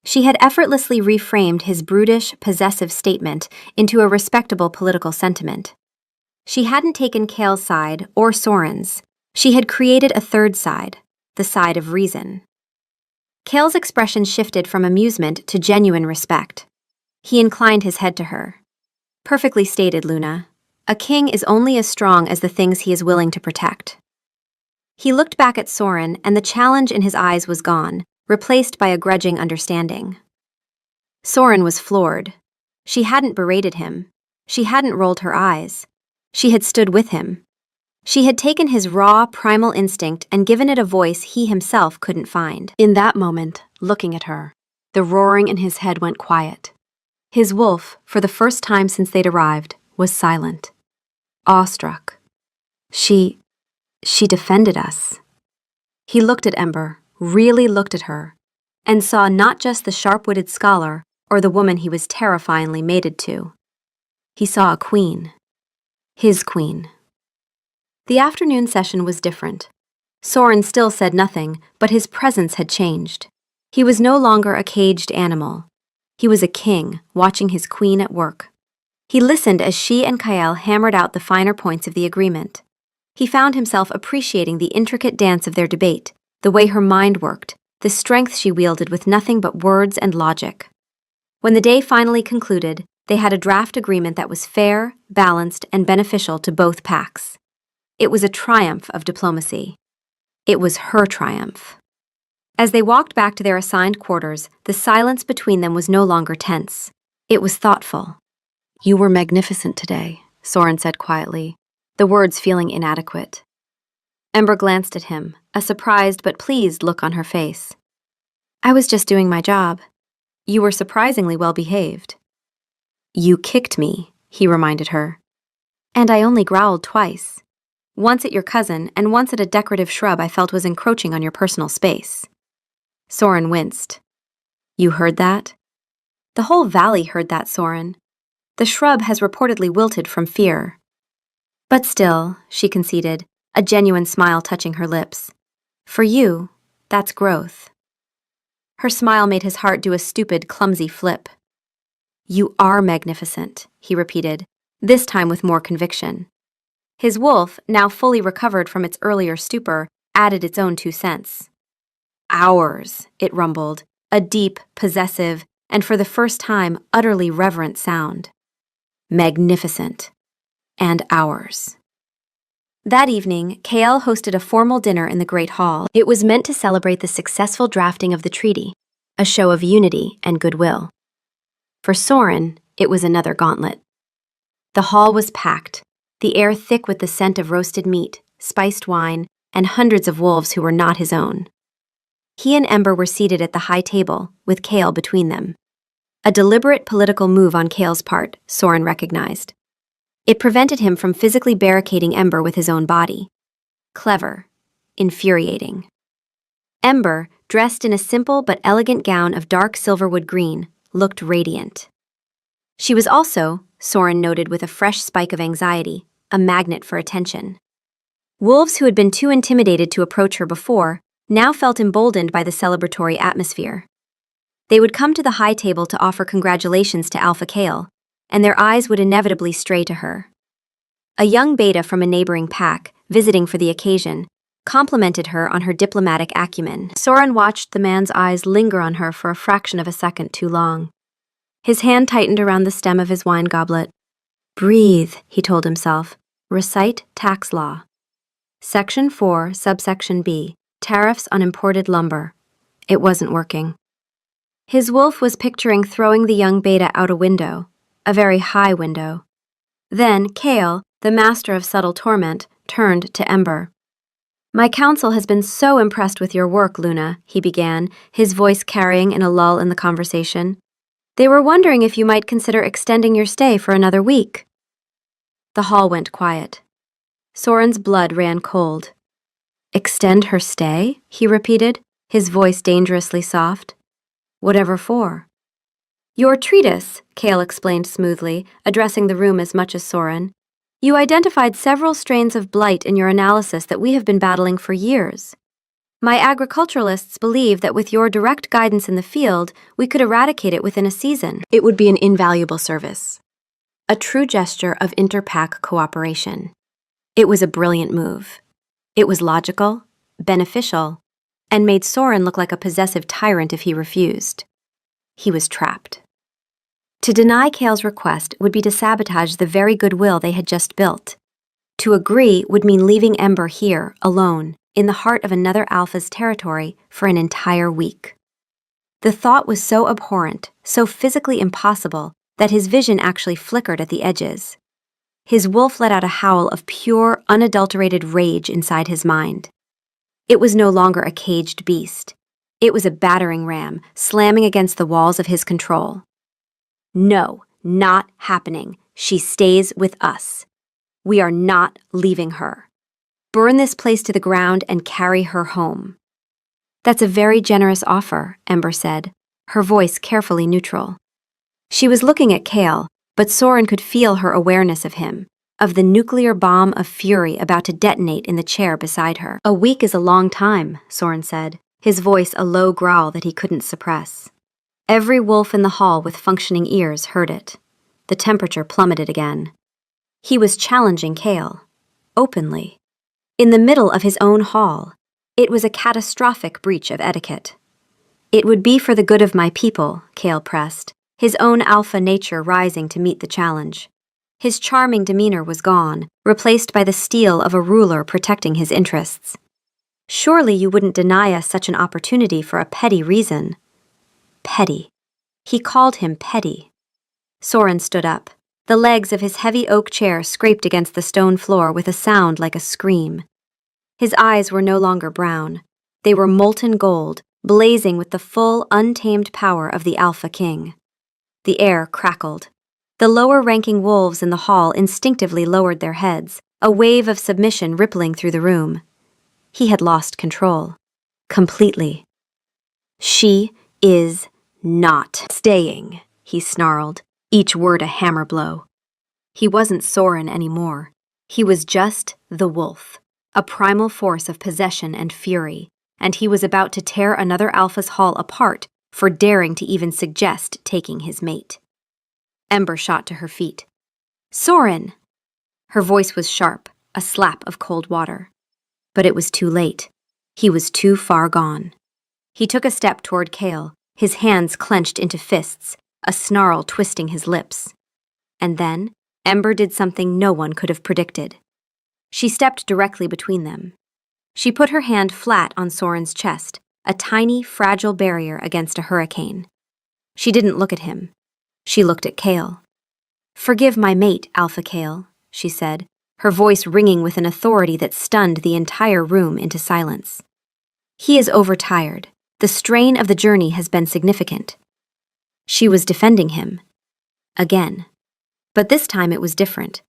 She had effortlessly reframed his brutish, possessive statement into a respectable political sentiment. She hadn't taken Kale's side or Soren's. She had created a third side, the side of reason. Kale's expression shifted from amusement to genuine respect. He inclined his head to her. Perfectly stated, Luna. A king is only as strong as the things he is willing to protect. He looked back at Soren, and the challenge in his eyes was gone, replaced by a grudging understanding. Soren was floored. She hadn't berated him. She hadn't rolled her eyes. She had stood with him. She had taken his raw, primal instinct and given it a voice he himself couldn't find. In that moment, looking at her, the roaring in his head went quiet. His wolf, for the first time since they'd arrived, was silent, awestruck. She defended us. He looked at Ember, really looked at her, and saw not just the sharp-witted scholar or the woman he was terrifyingly mated to. He saw a queen. His queen. The afternoon session was different. Soren still said nothing, but his presence had changed. He was no longer a caged animal. He was a king, watching his queen at work. He listened as she and Kael hammered out the finer points of the agreement. He found himself appreciating the intricate dance of their debate, the way her mind worked, the strength she wielded with nothing but words and logic. When the day finally concluded, they had a draft agreement that was fair, balanced, and beneficial to both packs. It was a triumph of diplomacy. It was her triumph. As they walked back to their assigned quarters, the silence between them was no longer tense. It was thoughtful. You were magnificent today, Soren said quietly, the words feeling inadequate. Ember glanced at him, a surprised but pleased look on her face. I was just doing my job. You were surprisingly well behaved. You kicked me, he reminded her. And I only growled twice. Once at your cousin, and once at a decorative shrub I felt was encroaching on your personal space. Soren winced. You heard that? The whole valley heard that, Soren. The shrub has reportedly wilted from fear. But still, she conceded, a genuine smile touching her lips. For you, that's growth. Her smile made his heart do a stupid, clumsy flip. You are magnificent, he repeated, this time with more conviction. His wolf, now fully recovered from its earlier stupor, added its own 2 cents. Ours, it rumbled, a deep, possessive, and for the first time, utterly reverent sound. Magnificent. And ours. That evening, Kael hosted a formal dinner in the Great Hall. It was meant to celebrate the successful drafting of the treaty, a show of unity and goodwill. For Soren, it was another gauntlet. The hall was packed, the air thick with the scent of roasted meat, spiced wine, and hundreds of wolves who were not his own. He and Ember were seated at the high table, with Kael between them. A deliberate political move on Kael's part, Soren recognized. It prevented him from physically barricading Ember with his own body. Clever. Infuriating. Ember, dressed in a simple but elegant gown of dark silverwood green, looked radiant. She was also, Soren noted with a fresh spike of anxiety, a magnet for attention. Wolves who had been too intimidated to approach her before now felt emboldened by the celebratory atmosphere. They would come to the high table to offer congratulations to Alpha Kael, and their eyes would inevitably stray to her. A young beta from a neighboring pack, visiting for the occasion, complimented her on her diplomatic acumen. Soren watched the man's eyes linger on her for a fraction of a second too long. His hand tightened around the stem of his wine goblet. Breathe, he told himself. Recite tax law. Section 4, subsection B, tariffs on imported lumber. It wasn't working. His wolf was picturing throwing the young beta out a window, a very high window. Then Kael, the master of subtle torment, turned to Ember. My council has been so impressed with your work, Luna, he began, his voice carrying in a lull in the conversation. They were wondering if you might consider extending your stay for another week. The hall went quiet. Soren's blood ran cold. Extend her stay? He repeated, his voice dangerously soft. Whatever for? Your treatise, Kael explained smoothly, addressing the room as much as Soren. You identified several strains of blight in your analysis that we have been battling for years. My agriculturalists believe that with your direct guidance in the field, we could eradicate it within a season. It would be an invaluable service. A true gesture of inter-pack cooperation. It was a brilliant move. It was logical, beneficial, and made Soren look like a possessive tyrant if he refused. He was trapped. To deny Kael's request would be to sabotage the very goodwill they had just built. To agree would mean leaving Ember here, alone, in the heart of another Alpha's territory for an entire week. The thought was so abhorrent, so physically impossible, that his vision actually flickered at the edges. His wolf let out a howl of pure, unadulterated rage inside his mind. It was no longer a caged beast. It was a battering ram, slamming against the walls of his control. No, not happening. She stays with us. We are not leaving her. Burn this place to the ground and carry her home. That's a very generous offer, Ember said, her voice carefully neutral. She was looking at Kael, but Soren could feel her awareness of him, of the nuclear bomb of fury about to detonate in the chair beside her. A week is a long time, Soren said, his voice a low growl that he couldn't suppress. Every wolf in the hall with functioning ears heard it. The temperature plummeted again. He was challenging Kael, openly. In the middle of his own hall, it was a catastrophic breach of etiquette. It would be for the good of my people, Kael pressed, his own alpha nature rising to meet the challenge. His charming demeanor was gone, replaced by the steel of a ruler protecting his interests. Surely you wouldn't deny us such an opportunity for a petty reason. Petty. He called him petty. Soren stood up. The legs of his heavy oak chair scraped against the stone floor with a sound like a scream. His eyes were no longer brown. They were molten gold, blazing with the full, untamed power of the Alpha King. The air crackled. The lower-ranking wolves in the hall instinctively lowered their heads, a wave of submission rippling through the room. He had lost control. Completely. She is not staying, he snarled, each word a hammer blow. He wasn't Soren anymore. He was just the wolf, a primal force of possession and fury, and he was about to tear another alpha's haul apart for daring to even suggest taking his mate. Ember shot to her feet. "Soren!" Her voice was sharp, a slap of cold water. But it was too late. He was too far gone. He took a step toward Kale, his hands clenched into fists, a snarl twisting his lips. And then, Ember did something no one could have predicted. She stepped directly between them. She put her hand flat on Soren's chest, a tiny, fragile barrier against a hurricane. She didn't look at him. She looked at Kale. "Forgive my mate, Alpha Kale," she said, her voice ringing with an authority that stunned the entire room into silence. "He is overtired. The strain of the journey has been significant." She was defending him. Again. But this time it was different.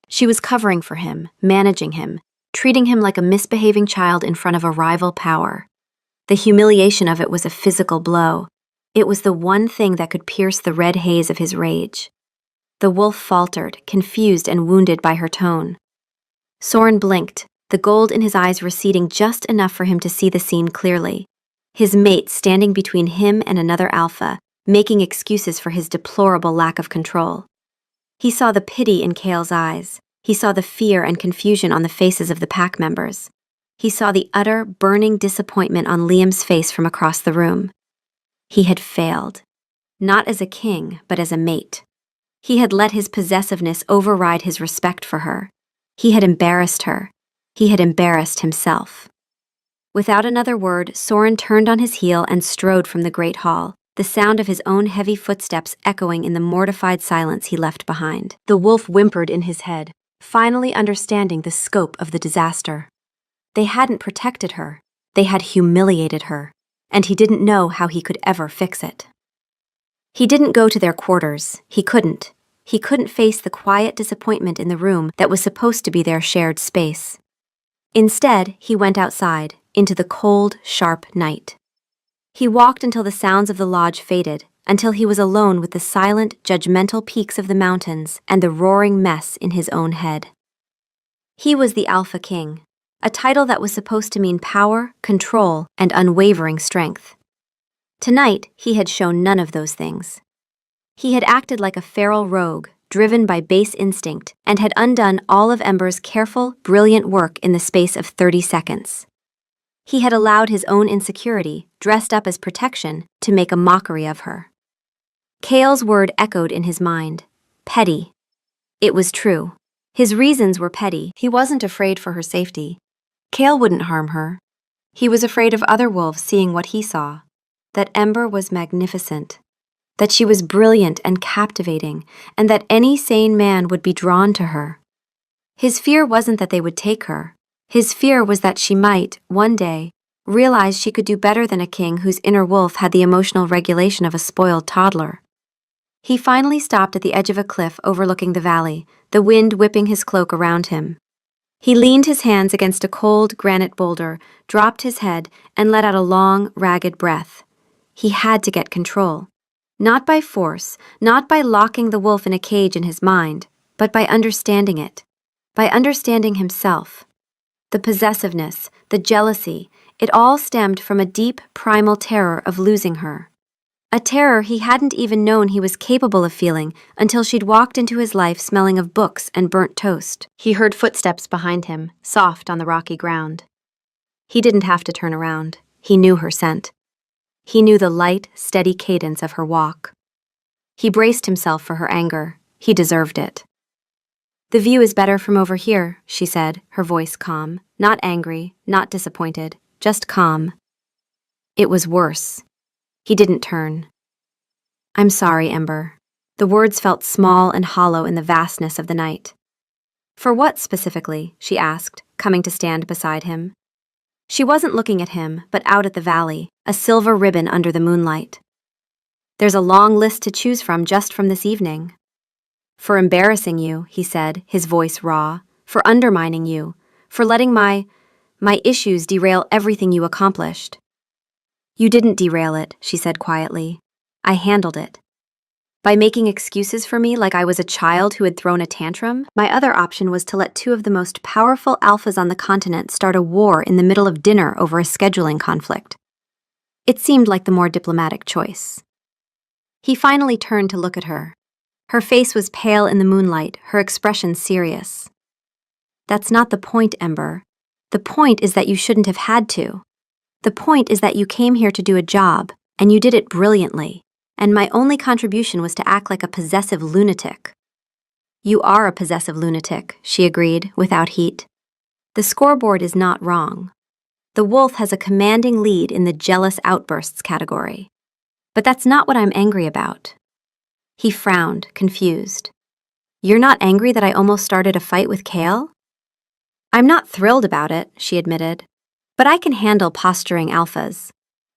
She was covering for him, managing him, treating him like a misbehaving child in front of a rival power. The humiliation of it was a physical blow. It was the one thing that could pierce the red haze of his rage. The wolf faltered, confused and wounded by her tone. Soren blinked, the gold in his eyes receding just enough for him to see the scene clearly. His mate standing between him and another alpha, making excuses for his deplorable lack of control. He saw the pity in Kale's eyes. He saw the fear and confusion on the faces of the pack members. He saw the utter, burning disappointment on Liam's face from across the room. He had failed. Not as a king, but as a mate. He had let his possessiveness override his respect for her. He had embarrassed her. He had embarrassed himself. Without another word, Soren turned on his heel and strode from the great hall, the sound of his own heavy footsteps echoing in the mortified silence he left behind. The wolf whimpered in his head, finally understanding the scope of the disaster. They hadn't protected her. They had humiliated her, and he didn't know how he could ever fix it. He didn't go to their quarters. He couldn't. He couldn't face the quiet disappointment in the room that was supposed to be their shared space. Instead, he went outside, into the cold, sharp night. He walked until the sounds of the lodge faded, until he was alone with the silent, judgmental peaks of the mountains and the roaring mess in his own head. He was the Alpha King, a title that was supposed to mean power, control, and unwavering strength. Tonight, he had shown none of those things. He had acted like a feral rogue, driven by base instinct, and had undone all of Ember's careful, brilliant work in the space of 30 seconds. He had allowed his own insecurity, dressed up as protection, to make a mockery of her. Kale's word echoed in his mind. Petty. It was true. His reasons were petty. He wasn't afraid for her safety. Kale wouldn't harm her. He was afraid of other wolves seeing what he saw. That Ember was magnificent. That she was brilliant and captivating, and that any sane man would be drawn to her. His fear wasn't that they would take her. His fear was that she might, one day, realize she could do better than a king whose inner wolf had the emotional regulation of a spoiled toddler. He finally stopped at the edge of a cliff overlooking the valley, the wind whipping his cloak around him. He leaned his hands against a cold granite boulder, dropped his head, and let out a long, ragged breath. He had to get control. Not by force, not by locking the wolf in a cage in his mind, but by understanding it. By understanding himself. The possessiveness, the jealousy, it all stemmed from a deep, primal terror of losing her. A terror he hadn't even known he was capable of feeling until she'd walked into his life smelling of books and burnt toast. He heard footsteps behind him, soft on the rocky ground. He didn't have to turn around. He knew her scent. He knew the light, steady cadence of her walk. He braced himself for her anger. He deserved it. "The view is better from over here," she said, her voice calm, not angry, not disappointed, just calm. It was worse. He didn't turn. "I'm sorry, Ember." The words felt small and hollow in the vastness of the night. "For what specifically?" she asked, coming to stand beside him. She wasn't looking at him, but out at the valley, a silver ribbon under the moonlight. "There's a long list to choose from just from this evening." "For embarrassing you," he said, his voice raw. "For undermining you. For letting my issues derail everything you accomplished." "You didn't derail it," she said quietly. "I handled it." By making excuses for me like I was a child who had thrown a tantrum? My other option was to let two of the most powerful alphas on the continent start a war in the middle of dinner over a scheduling conflict. It seemed like the more diplomatic choice. He finally turned to look at her. Her face was pale in the moonlight, her expression serious. That's not the point, Ember. The point is that you shouldn't have had to. The point is that you came here to do a job, and you did it brilliantly, and my only contribution was to act like a possessive lunatic. You are a possessive lunatic, she agreed, without heat. The scoreboard is not wrong. The wolf has a commanding lead in the jealous outbursts category. But that's not what I'm angry about. He frowned, confused. You're not angry that I almost started a fight with Kale? I'm not thrilled about it, she admitted. But I can handle posturing alphas.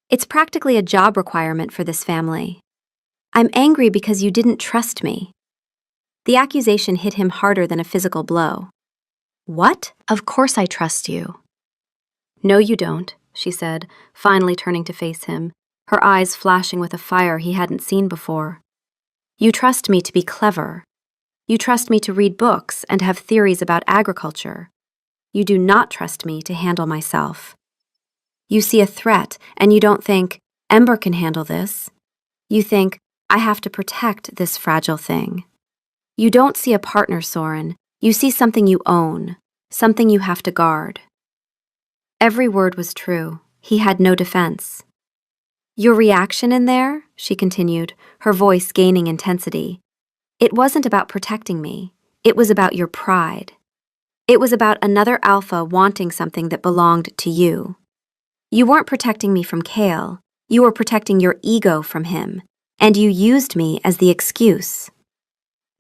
It's practically a job requirement for this family. I'm angry because you didn't trust me. The accusation hit him harder than a physical blow. What? Of course I trust you. No, you don't, she said, finally turning to face him, her eyes flashing with a fire he hadn't seen before. You trust me to be clever. You trust me to read books and have theories about agriculture. You do not trust me to handle myself. You see a threat and you don't think, Ember can handle this. You think, I have to protect this fragile thing. You don't see a partner, Soren. You see something you own, something you have to guard. Every word was true. He had no defense. Your reaction in there, she continued, her voice gaining intensity. It wasn't about protecting me. It was about your pride. It was about another alpha wanting something that belonged to you. You weren't protecting me from Kale. You were protecting your ego from him, and you used me as the excuse.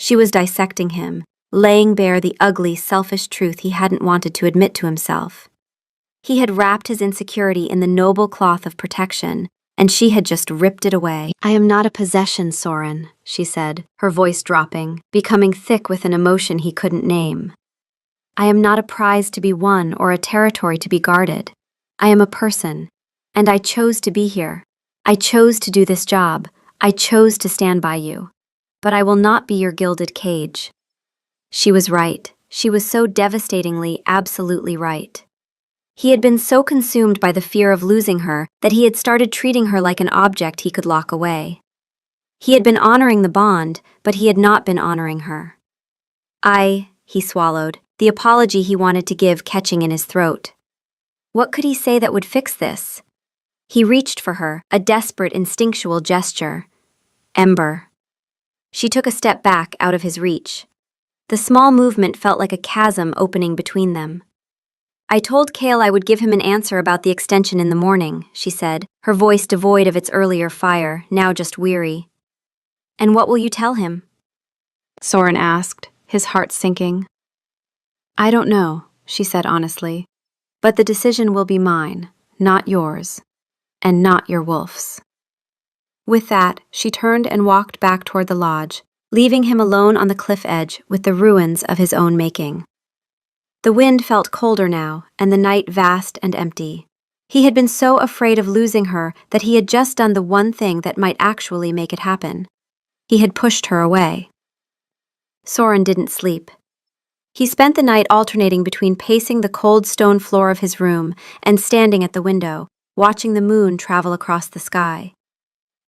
She was dissecting him, laying bare the ugly, selfish truth he hadn't wanted to admit to himself. He had wrapped his insecurity in the noble cloth of protection, and she had just ripped it away. I am not a possession, Soren, she said, her voice dropping, becoming thick with an emotion he couldn't name. I am not a prize to be won or a territory to be guarded. I am a person, and I chose to be here. I chose to do this job. I chose to stand by you. But I will not be your gilded cage. She was right. She was so devastatingly, absolutely right. He had been so consumed by the fear of losing her that he had started treating her like an object he could lock away. He had been honoring the bond, but he had not been honoring her. He swallowed, the apology he wanted to give catching in his throat. What could he say that would fix this? He reached for her, a desperate, instinctual gesture. Ember. She took a step back out of his reach. The small movement felt like a chasm opening between them. I told Kale I would give him an answer about the extension in the morning, she said, her voice devoid of its earlier fire, now just weary. And what will you tell him? Soren asked, his heart sinking. I don't know, she said honestly, but the decision will be mine, not yours, and not your wolf's. With that, she turned and walked back toward the lodge, leaving him alone on the cliff edge with the ruins of his own making. The wind felt colder now, and the night vast and empty. He had been so afraid of losing her that he had just done the one thing that might actually make it happen. He had pushed her away. Soren didn't sleep. He spent the night alternating between pacing the cold stone floor of his room and standing at the window, watching the moon travel across the sky.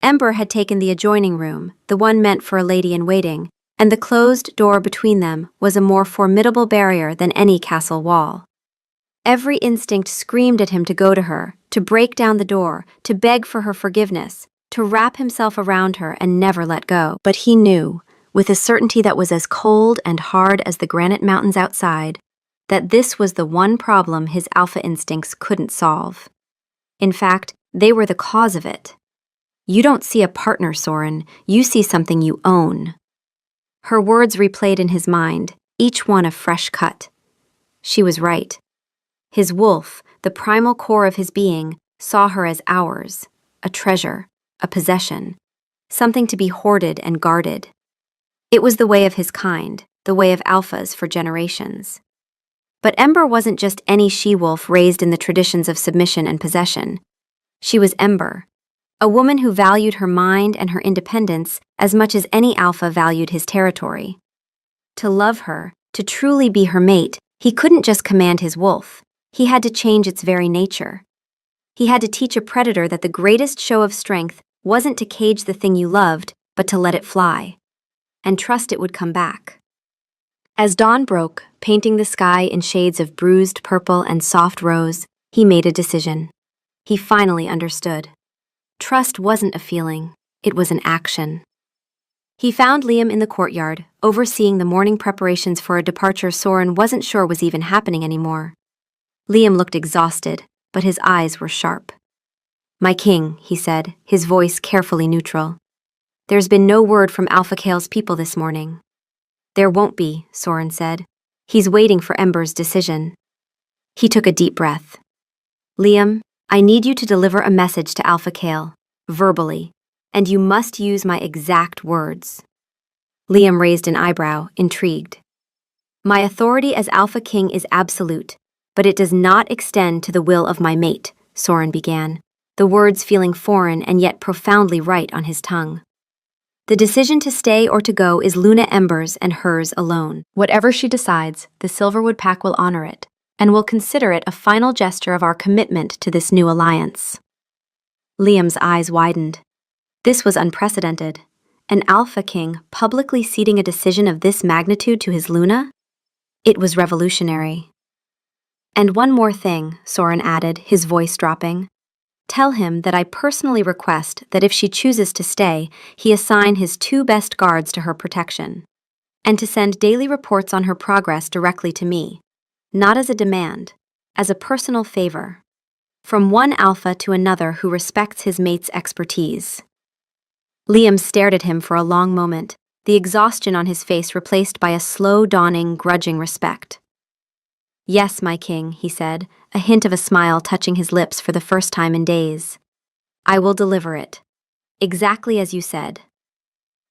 Ember had taken the adjoining room, the one meant for a lady-in-waiting, and the closed door between them was a more formidable barrier than any castle wall. Every instinct screamed at him to go to her, to break down the door, to beg for her forgiveness, to wrap himself around her and never let go. But he knew, with a certainty that was as cold and hard as the granite mountains outside, that this was the one problem his alpha instincts couldn't solve. In fact, they were the cause of it. You don't see a partner, Soren. You see something you own. Her words replayed in his mind, each one a fresh cut. She was right. His wolf, the primal core of his being, saw her as ours, a treasure, a possession, something to be hoarded and guarded. It was the way of his kind, the way of alphas for generations. But Ember wasn't just any she-wolf raised in the traditions of submission and possession. She was Ember, a woman who valued her mind and her independence as much as any alpha valued his territory. To love her, to truly be her mate, he couldn't just command his wolf. He had to change its very nature. He had to teach a predator that the greatest show of strength wasn't to cage the thing you loved, but to let it fly, and trust it would come back. As dawn broke, painting the sky in shades of bruised purple and soft rose, he made a decision. He finally understood. Trust wasn't a feeling, it was an action. He found Liam in the courtyard, overseeing the morning preparations for a departure Soren wasn't sure was even happening anymore. Liam looked exhausted, but his eyes were sharp. "My king," he said, his voice carefully neutral. "There's been no word from Alpha Kale's people this morning." "There won't be," Soren said. "He's waiting for Ember's decision." He took a deep breath. "Liam, I need you to deliver a message to Alpha Kale, verbally, and you must use my exact words." Liam raised an eyebrow, intrigued. "My authority as Alpha King is absolute, but it does not extend to the will of my mate," Soren began, the words feeling foreign and yet profoundly right on his tongue. "The decision to stay or to go is Luna Ember's and hers alone. Whatever she decides, the Silverwood Pack will honor it, and will consider it a final gesture of our commitment to this new alliance." Liam's eyes widened. This was unprecedented. An Alpha King publicly ceding a decision of this magnitude to his Luna? It was revolutionary. "And one more thing," Soren added, his voice dropping. "Tell him that I personally request that if she chooses to stay, he assign his 2 best guards to her protection, and to send daily reports on her progress directly to me, not as a demand, as a personal favor, from one alpha to another who respects his mate's expertise." Liam stared at him for a long moment, the exhaustion on his face replaced by a slow-dawning, grudging respect. "Yes, my king," he said, a hint of a smile touching his lips for the first time in days. "I will deliver it. Exactly as you said."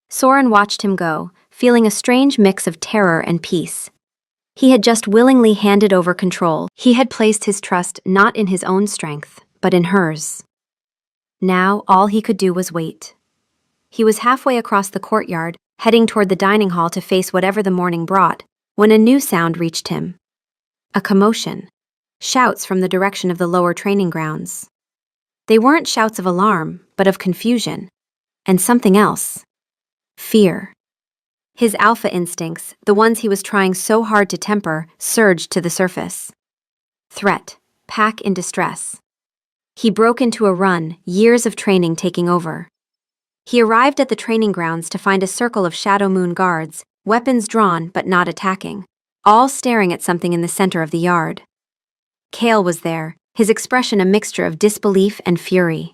Soren watched him go, feeling a strange mix of terror and peace. He had just willingly handed over control. He had placed his trust not in his own strength, but in hers. Now all he could do was wait. He was halfway across the courtyard, heading toward the dining hall to face whatever the morning brought, when a new sound reached him. A commotion. Shouts from the direction of the lower training grounds. They weren't shouts of alarm, but of confusion. And something else. Fear. His alpha instincts, the ones he was trying so hard to temper, surged to the surface. Threat. Pack in distress. He broke into a run, years of training taking over. He arrived at the training grounds to find a circle of Shadow Moon guards, weapons drawn but not attacking, all staring at something in the center of the yard. Kale was there, his expression a mixture of disbelief and fury.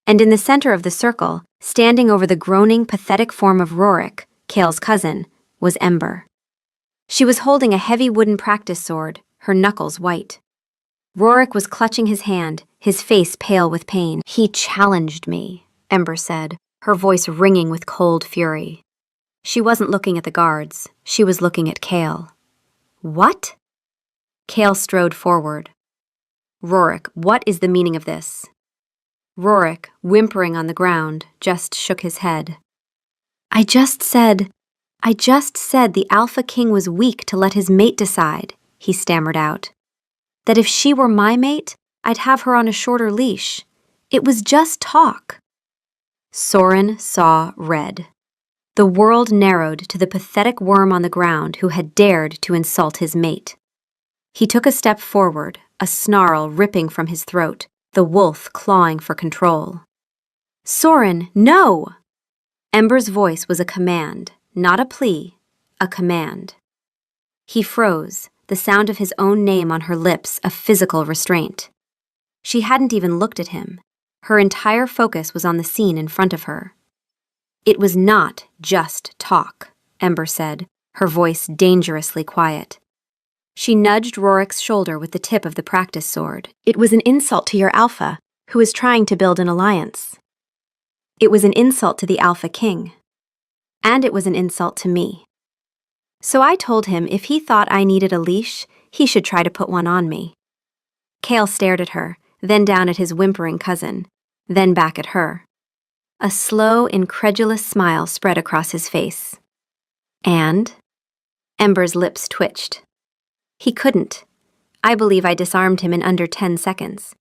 And in the center of the circle, standing over the groaning, pathetic form of Rorik, Kale's cousin, was Ember. She was holding a heavy wooden practice sword, her knuckles white. Rorik was clutching his hand, his face pale with pain. "He challenged me," Ember said, her voice ringing with cold fury. She wasn't looking at the guards, she was looking at Kale. "What?" Kale strode forward. "Rorik, what is the meaning of this?" Rorik, whimpering on the ground, just shook his head. I just said the Alpha King was weak to let his mate decide," he stammered out. "That if she were my mate, I'd have her on a shorter leash. It was just talk." Soren saw red. The world narrowed to the pathetic worm on the ground who had dared to insult his mate. He took a step forward, a snarl ripping from his throat, the wolf clawing for control. "Soren, no!" Ember's voice was a command, not a plea, a command. He froze, the sound of his own name on her lips a physical restraint. She hadn't even looked at him. Her entire focus was on the scene in front of her. "It was not just talk," Ember said, her voice dangerously quiet. She nudged Rorik's shoulder with the tip of the practice sword. "It was an insult to your Alpha, who is trying to build an alliance. It was an insult to the Alpha King. And it was an insult to me. So I told him if he thought I needed a leash, he should try to put one on me." Kale stared at her, then down at his whimpering cousin. then back at her. A slow, incredulous smile spread across his face. And? Ember's lips twitched. He couldn't. I believe I disarmed him in under 10 seconds,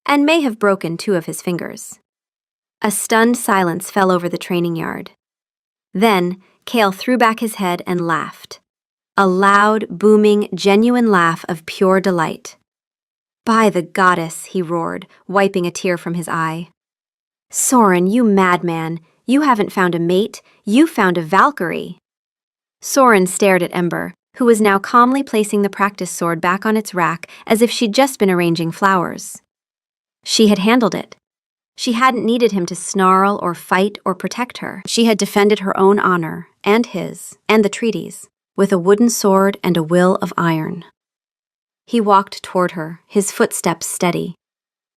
and may have broken 2 of his fingers. A stunned silence fell over the training yard. Then, Kale threw back his head and laughed. A loud, booming, genuine laugh of pure delight. "By the goddess," he roared, wiping a tear from his eye. "Soren, you madman, you haven't found a mate, you found a Valkyrie." Soren stared at Ember, who was now calmly placing the practice sword back on its rack as if she'd just been arranging flowers. She had handled it. She hadn't needed him to snarl or fight or protect her. She had defended her own honor, and his, and the treaties, with a wooden sword and a will of iron. He walked toward her, his footsteps steady,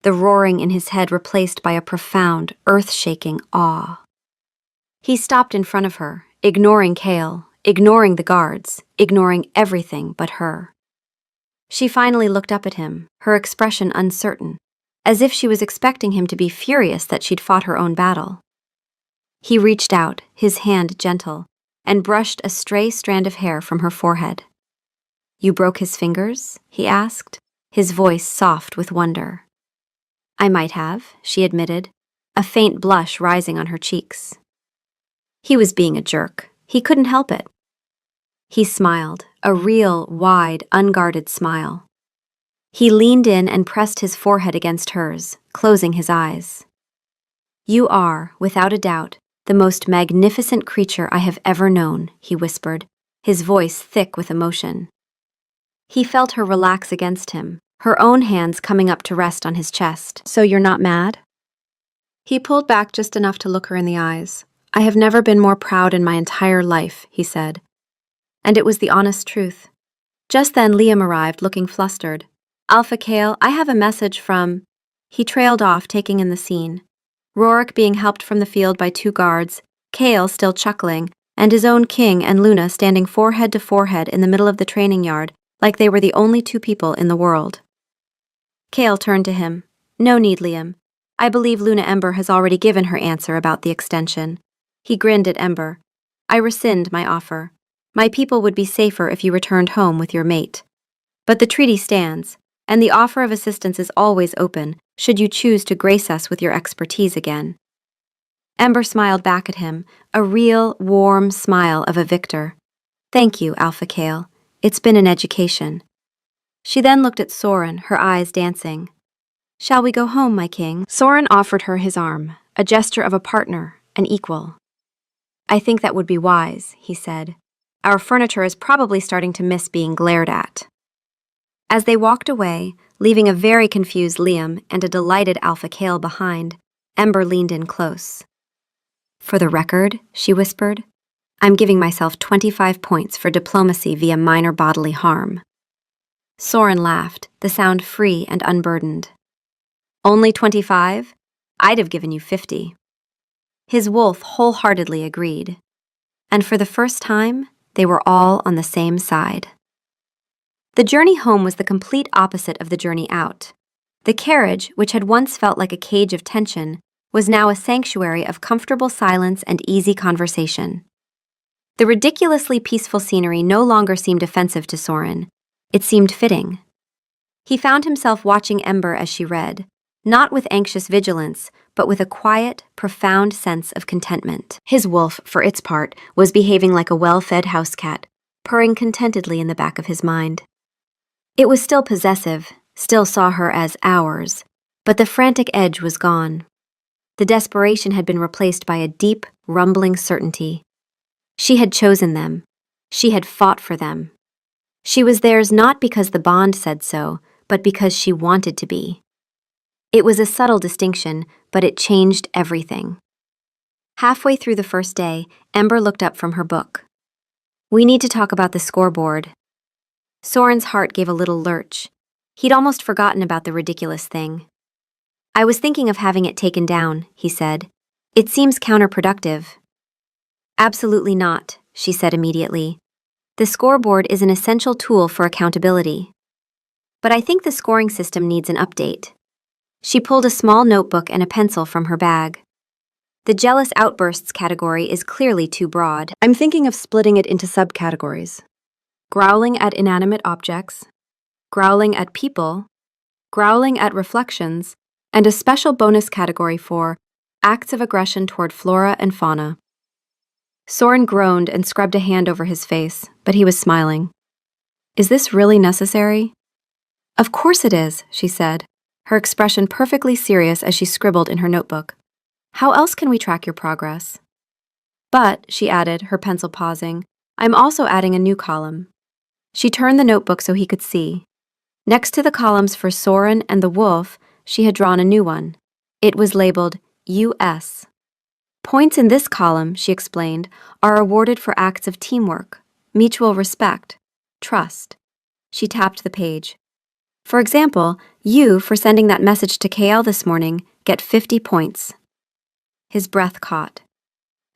the roaring in his head replaced by a profound, earth-shaking awe. He stopped in front of her, ignoring Kale, ignoring the guards, ignoring everything but her. She finally looked up at him, her expression uncertain, as if she was expecting him to be furious that she'd fought her own battle. He reached out, his hand gentle, and brushed a stray strand of hair from her forehead. "You broke his fingers?" he asked, his voice soft with wonder. "I might have," she admitted, a faint blush rising on her cheeks. He was being a jerk. He couldn't help it. He smiled, a real, wide, unguarded smile. He leaned in and pressed his forehead against hers, closing his eyes. "You are, without a doubt, the most magnificent creature I have ever known," he whispered, his voice thick with emotion. He felt her relax against him, her own hands coming up to rest on his chest. "So you're not mad?" He pulled back just enough to look her in the eyes. "I have never been more proud in my entire life," he said. And it was the honest truth. Just then Liam arrived, looking flustered. "Alpha Kale, I have a message from—" He trailed off, taking in the scene. Rorik being helped from the field by 2 guards, Kale still chuckling, and his own king and Luna standing forehead to forehead in the middle of the training yard, like they were the only 2 people in the world. Kale turned to him. "No need, Liam. I believe Luna Ember has already given her answer about the extension." He grinned at Ember. "I rescind my offer. My people would be safer if you returned home with your mate. But the treaty stands, and the offer of assistance is always open, should you choose to grace us with your expertise again." Ember smiled back at him, a real, warm smile of a victor. "Thank you, Alpha Kale. It's been an education." She then looked at Soren, her eyes dancing. "Shall we go home, my king?" Soren offered her his arm, a gesture of a partner, an equal. "I think that would be wise," he said. "Our furniture is probably starting to miss being glared at." As they walked away, leaving a very confused Liam and a delighted Alpha Kale behind, Ember leaned in close. "For the record," she whispered, "I'm giving myself 25 points for diplomacy via minor bodily harm." Soren laughed, the sound free and unburdened. "Only 25? I'd have given you 50. His wolf wholeheartedly agreed. And for the first time, they were all on the same side. The journey home was the complete opposite of the journey out. The carriage, which had once felt like a cage of tension, was now a sanctuary of comfortable silence and easy conversation. The ridiculously peaceful scenery no longer seemed offensive to Soren. It seemed fitting. He found himself watching Ember as she read, not with anxious vigilance, but with a quiet, profound sense of contentment. His wolf, for its part, was behaving like a well-fed house cat, purring contentedly in the back of his mind. It was still possessive, still saw her as ours, but the frantic edge was gone. The desperation had been replaced by a deep, rumbling certainty. She had chosen them. She had fought for them. She was theirs not because the bond said so, but because she wanted to be. It was a subtle distinction, but it changed everything. Halfway through the first day, Ember looked up from her book. "We need to talk about the scoreboard." Soren's heart gave a little lurch. He'd almost forgotten about the ridiculous thing. "I was thinking of having it taken down," he said. "It seems counterproductive." "Absolutely not," she said immediately. "The scoreboard is an essential tool for accountability. But I think the scoring system needs an update." She pulled a small notebook and a pencil from her bag. The jealous outbursts category is clearly too broad. I'm thinking of splitting it into subcategories. Growling at inanimate objects, growling at people, growling at reflections, and a special bonus category for acts of aggression toward flora and fauna. Soren groaned and scrubbed a hand over his face, but he was smiling. Is this really necessary? Of course it is, she said, her expression perfectly serious as she scribbled in her notebook. How else can we track your progress? But, she added, her pencil pausing, I'm also adding a new column. She turned the notebook so he could see. Next to the columns for Soren and the wolf, she had drawn a new one. It was labeled US. Points in this column, she explained, are awarded for acts of teamwork, mutual respect, trust. She tapped the page. For example, you, for sending that message to KL this morning, get 50 points. His breath caught.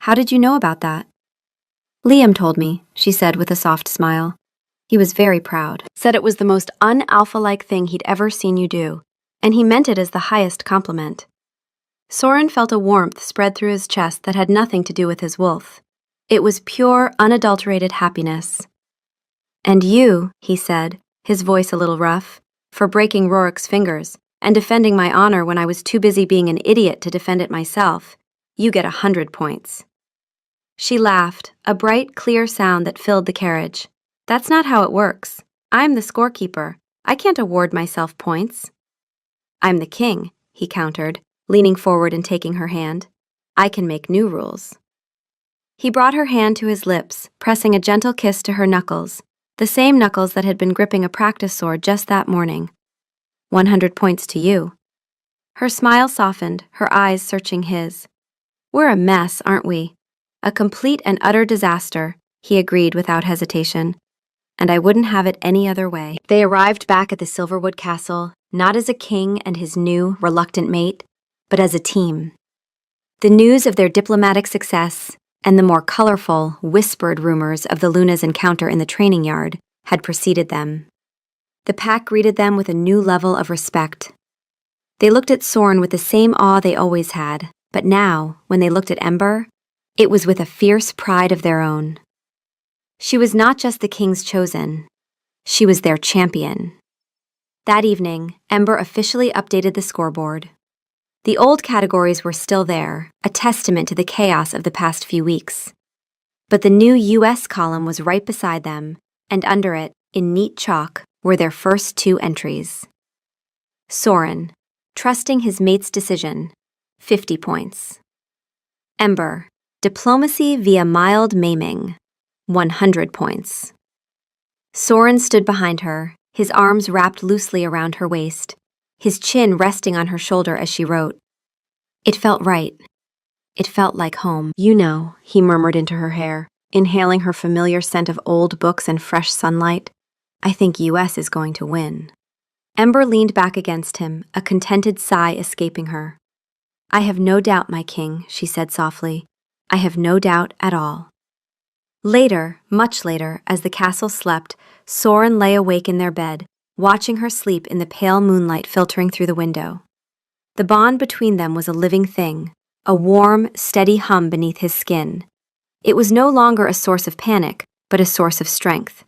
How did you know about that? Liam told me, she said with a soft smile. He was very proud, said it was the most un-alpha-like thing he'd ever seen you do, and he meant it as the highest compliment. Soren felt a warmth spread through his chest that had nothing to do with his wolf. It was pure, unadulterated happiness. And you, he said, his voice a little rough, for breaking Rorik's fingers and defending my honor when I was too busy being an idiot to defend it myself, you get 100 points. She laughed, a bright, clear sound that filled the carriage. That's not how it works. I'm the scorekeeper. I can't award myself points. I'm the king, he countered, leaning forward and taking her hand. I can make new rules. He brought her hand to his lips, pressing a gentle kiss to her knuckles, the same knuckles that had been gripping a practice sword just that morning. 100 points to you. Her smile softened, her eyes searching his. We're a mess, aren't we? A complete and utter disaster, he agreed without hesitation. And I wouldn't have it any other way. They arrived back at the Silverwood Castle, not as a king and his new, reluctant mate, but as a team. The news of their diplomatic success and the more colorful, whispered rumors of the Luna's encounter in the training yard had preceded them. The pack greeted them with a new level of respect. They looked at Soren with the same awe they always had, but now, when they looked at Ember, it was with a fierce pride of their own. She was not just the king's chosen, she was their champion. That evening, Ember officially updated the scoreboard. The old categories were still there, a testament to the chaos of the past few weeks. But the new US column was right beside them, and under it, in neat chalk, were their first 2 entries. Soren, trusting his mate's decision, 50 points. Ember, diplomacy via mild maiming, 100 points. Soren stood behind her, his arms wrapped loosely around her waist, his chin resting on her shoulder as she wrote. It felt right. It felt like home. You know, he murmured into her hair, inhaling her familiar scent of old books and fresh sunlight. I think US is going to win. Ember leaned back against him, a contented sigh escaping her. I have no doubt, my king, she said softly. I have no doubt at all. Later, much later, as the castle slept, Soren lay awake in their bed, watching her sleep in the pale moonlight filtering through the window. The bond between them was a living thing, a warm, steady hum beneath his skin. It was no longer a source of panic, but a source of strength.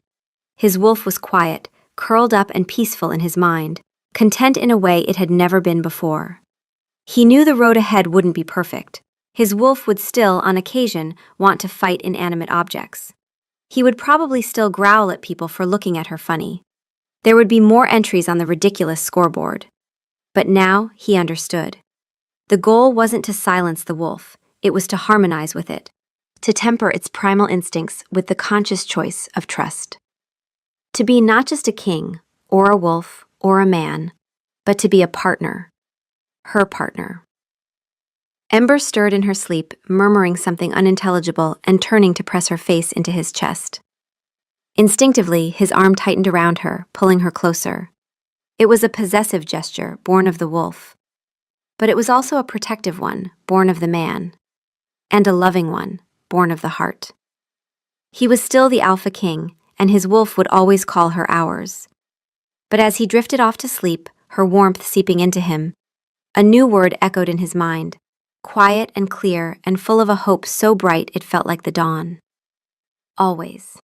His wolf was quiet, curled up and peaceful in his mind, content in a way it had never been before. He knew the road ahead wouldn't be perfect. His wolf would still, on occasion, want to fight inanimate objects. He would probably still growl at people for looking at her funny. There would be more entries on the ridiculous scoreboard. But now he understood. The goal wasn't to silence the wolf, it was to harmonize with it, to temper its primal instincts with the conscious choice of trust. To be not just a king, or a wolf, or a man, but to be a partner. Her partner. Ember stirred in her sleep, murmuring something unintelligible and turning to press her face into his chest. Instinctively, his arm tightened around her, pulling her closer. It was a possessive gesture, born of the wolf. But it was also a protective one, born of the man. And a loving one, born of the heart. He was still the alpha king, and his wolf would always call her ours. But as he drifted off to sleep, her warmth seeping into him, A new word echoed in his mind, quiet and clear and full of a hope so bright it felt like the dawn. Always.